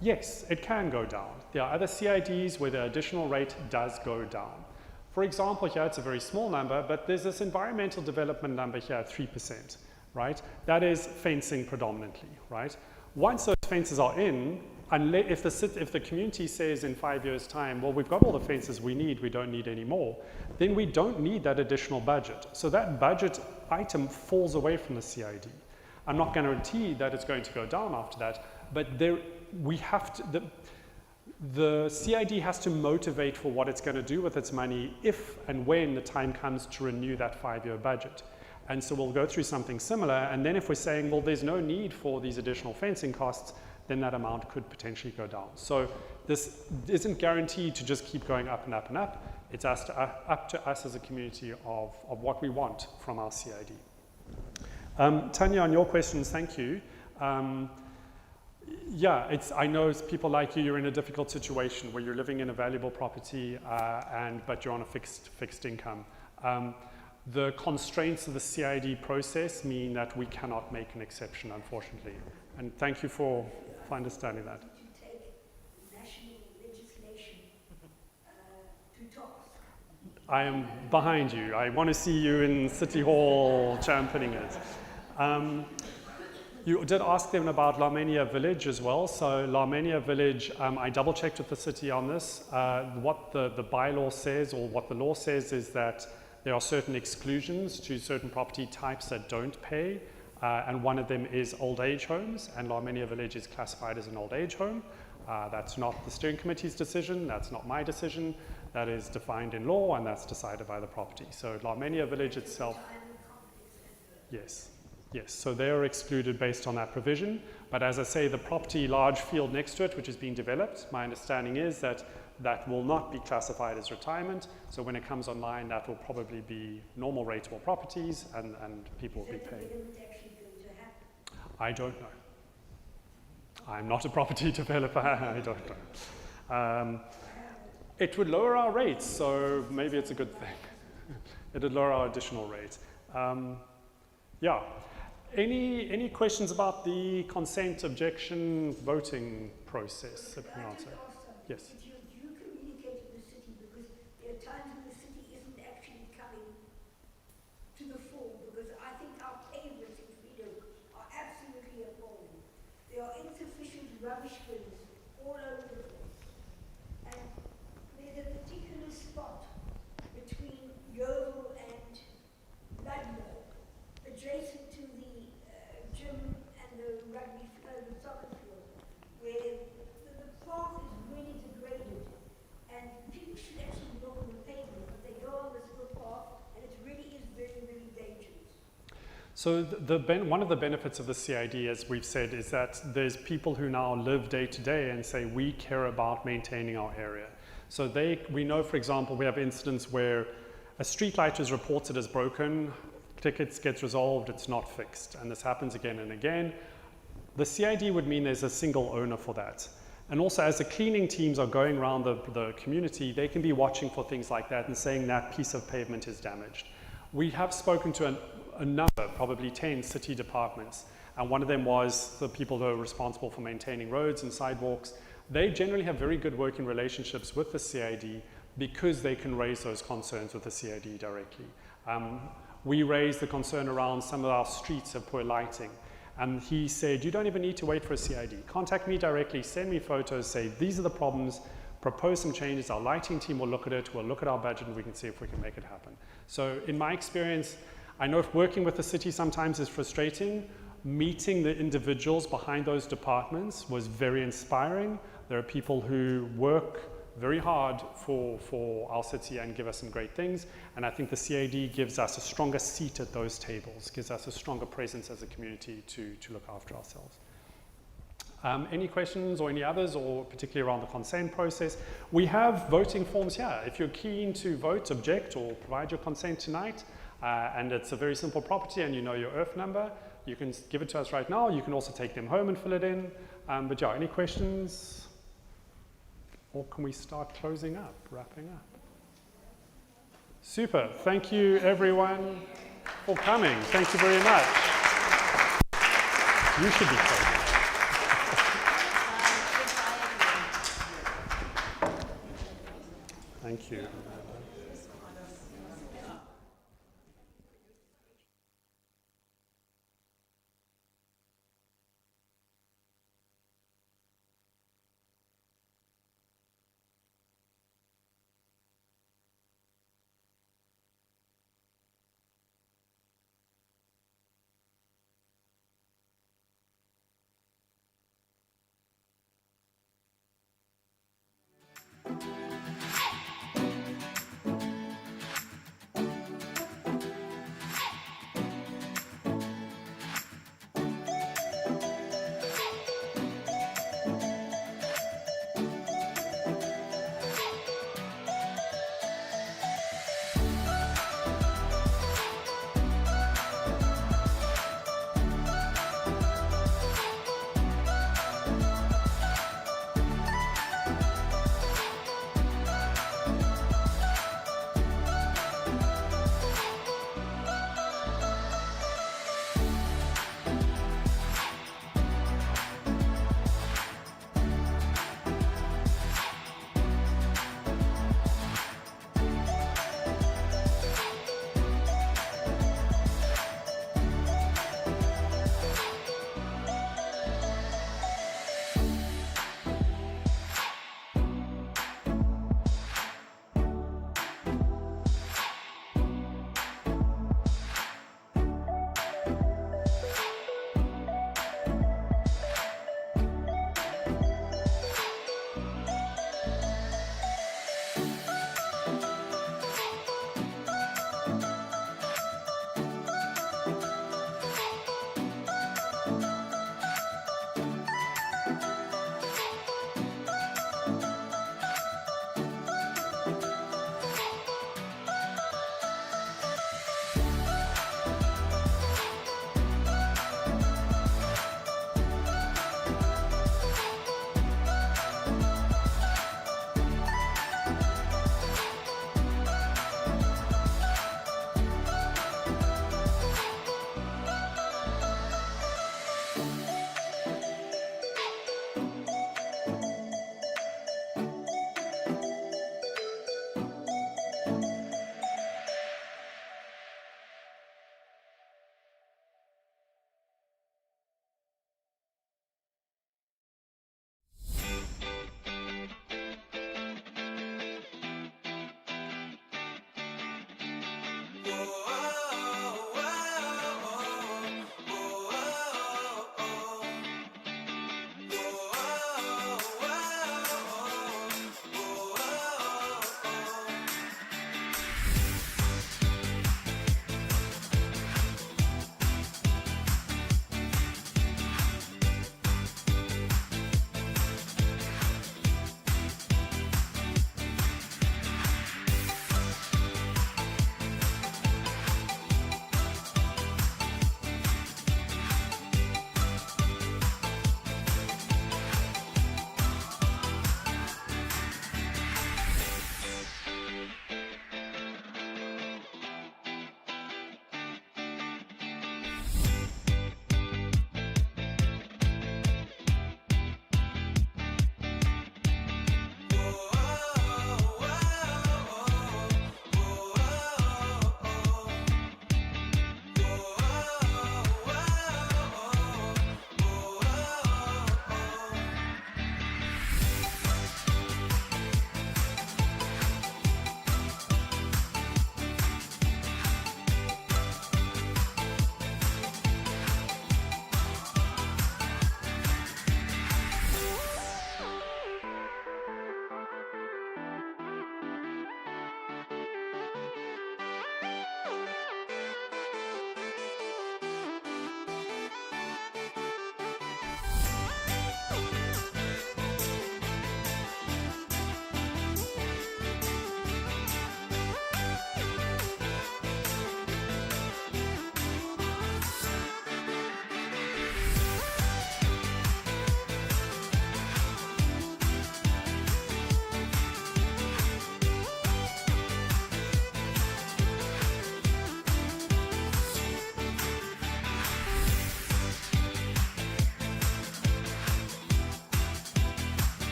Yes, it can go down. There are other CIDs where the additional rate does go down. For example, here it's a very small number, but there's this environmental development number here at 3%. Right? That is fencing predominantly, right? Once those fences are in, if the community says in 5 years' time, well, we've got all the fences we need, we don't need any more, then we don't need that additional budget. So that budget item falls away from the CID. I'm not guaranteed that it's going to go down after that, but the CID has to motivate for what it's going to do with its money if and when the time comes to renew that 5-year budget. And so we'll go through something similar, and then if we're saying, well, there's no need for these additional fencing costs, then that amount could potentially go down. So this isn't guaranteed to just keep going up and up and up. It's up to us as a community of what we want from our CID. Tanya, on your questions, thank you. Yeah, I know people like you're in a difficult situation where you're living in a valuable property, but you're on a fixed income. The constraints of the CID process mean that we cannot make an exception, unfortunately. And thank you for understanding that. Did you take national legislation to task? I am behind you. I want to see you in City Hall championing it. You did ask them about Larmenia Village as well. So Larmenia Village, I double checked with the city on this. What the bylaw says, or what the law says, is that there are certain exclusions to certain property types that don't pay. And one of them is old age homes, and Larmenia Village is classified as an old age home. That's not the steering committee's decision, that's not my decision. That is defined in law, and that's decided by the property. So Larmenia Village itself, yes. Yes, so they are excluded based on that provision. But as I say, the property large field next to it, which is being developed, my understanding is that that will not be classified as retirement. So when it comes online, that will probably be normal rateable properties, and people will be paying. I don't know. I'm not a property developer, I don't know. It would lower our rates, so maybe it's a good thing. It would lower our additional rate. Yeah. Any questions about the consent, objection, voting process? Yes. Do you communicate with the city? Because there are times when the city isn't actually coming to the fore, because I think our pavements in Vredehoek are absolutely appalling. There are insufficient rubbish bins all over the place. And there's a particular spot between Yeovil and Ludlow, adjacent to the gym and the rugby, the soccer field, where the path is really degraded, and people should actually walk on the pavement, but they go on this little path, and it really is very, very dangerous. So one of the benefits of the CID, as we've said, is that there's people who now live day to day and say, we care about maintaining our area. So we know, for example, we have incidents where a street light is reported as broken, tickets gets resolved, it's not fixed, and this happens again and again. The CID would mean there's a single owner for that. And also, as the cleaning teams are going around the community, they can be watching for things like that and saying that piece of pavement is damaged. We have spoken to a number, probably 10 city departments, and one of them was the people who are responsible for maintaining roads and sidewalks. They generally have very good working relationships with the CID because they can raise those concerns with the CID directly. We raised the concern around some of our streets have poor lighting. And he said, you don't even need to wait for a CID. Contact me directly, send me photos, say, these are the problems, propose some changes, our lighting team will look at it, we'll look at our budget, and we can see if we can make it happen. So in my experience, I know if working with the city sometimes is frustrating, meeting the individuals behind those departments was very inspiring. There are people who work very hard for our city and give us some great things. And I think the CID gives us a stronger seat at those tables, gives us a stronger presence as a community to look after ourselves. Any questions or any others, or particularly around the consent process? We have voting forms here. If you're keen to vote, object, or provide your consent tonight, and it's a very simple property and you know your earth number, you can give it to us right now. You can also take them home and fill it in. But yeah, any questions? Or can we start closing up, wrapping up? Super. Thank you, everyone, for coming. Thank you very much. You should be closing.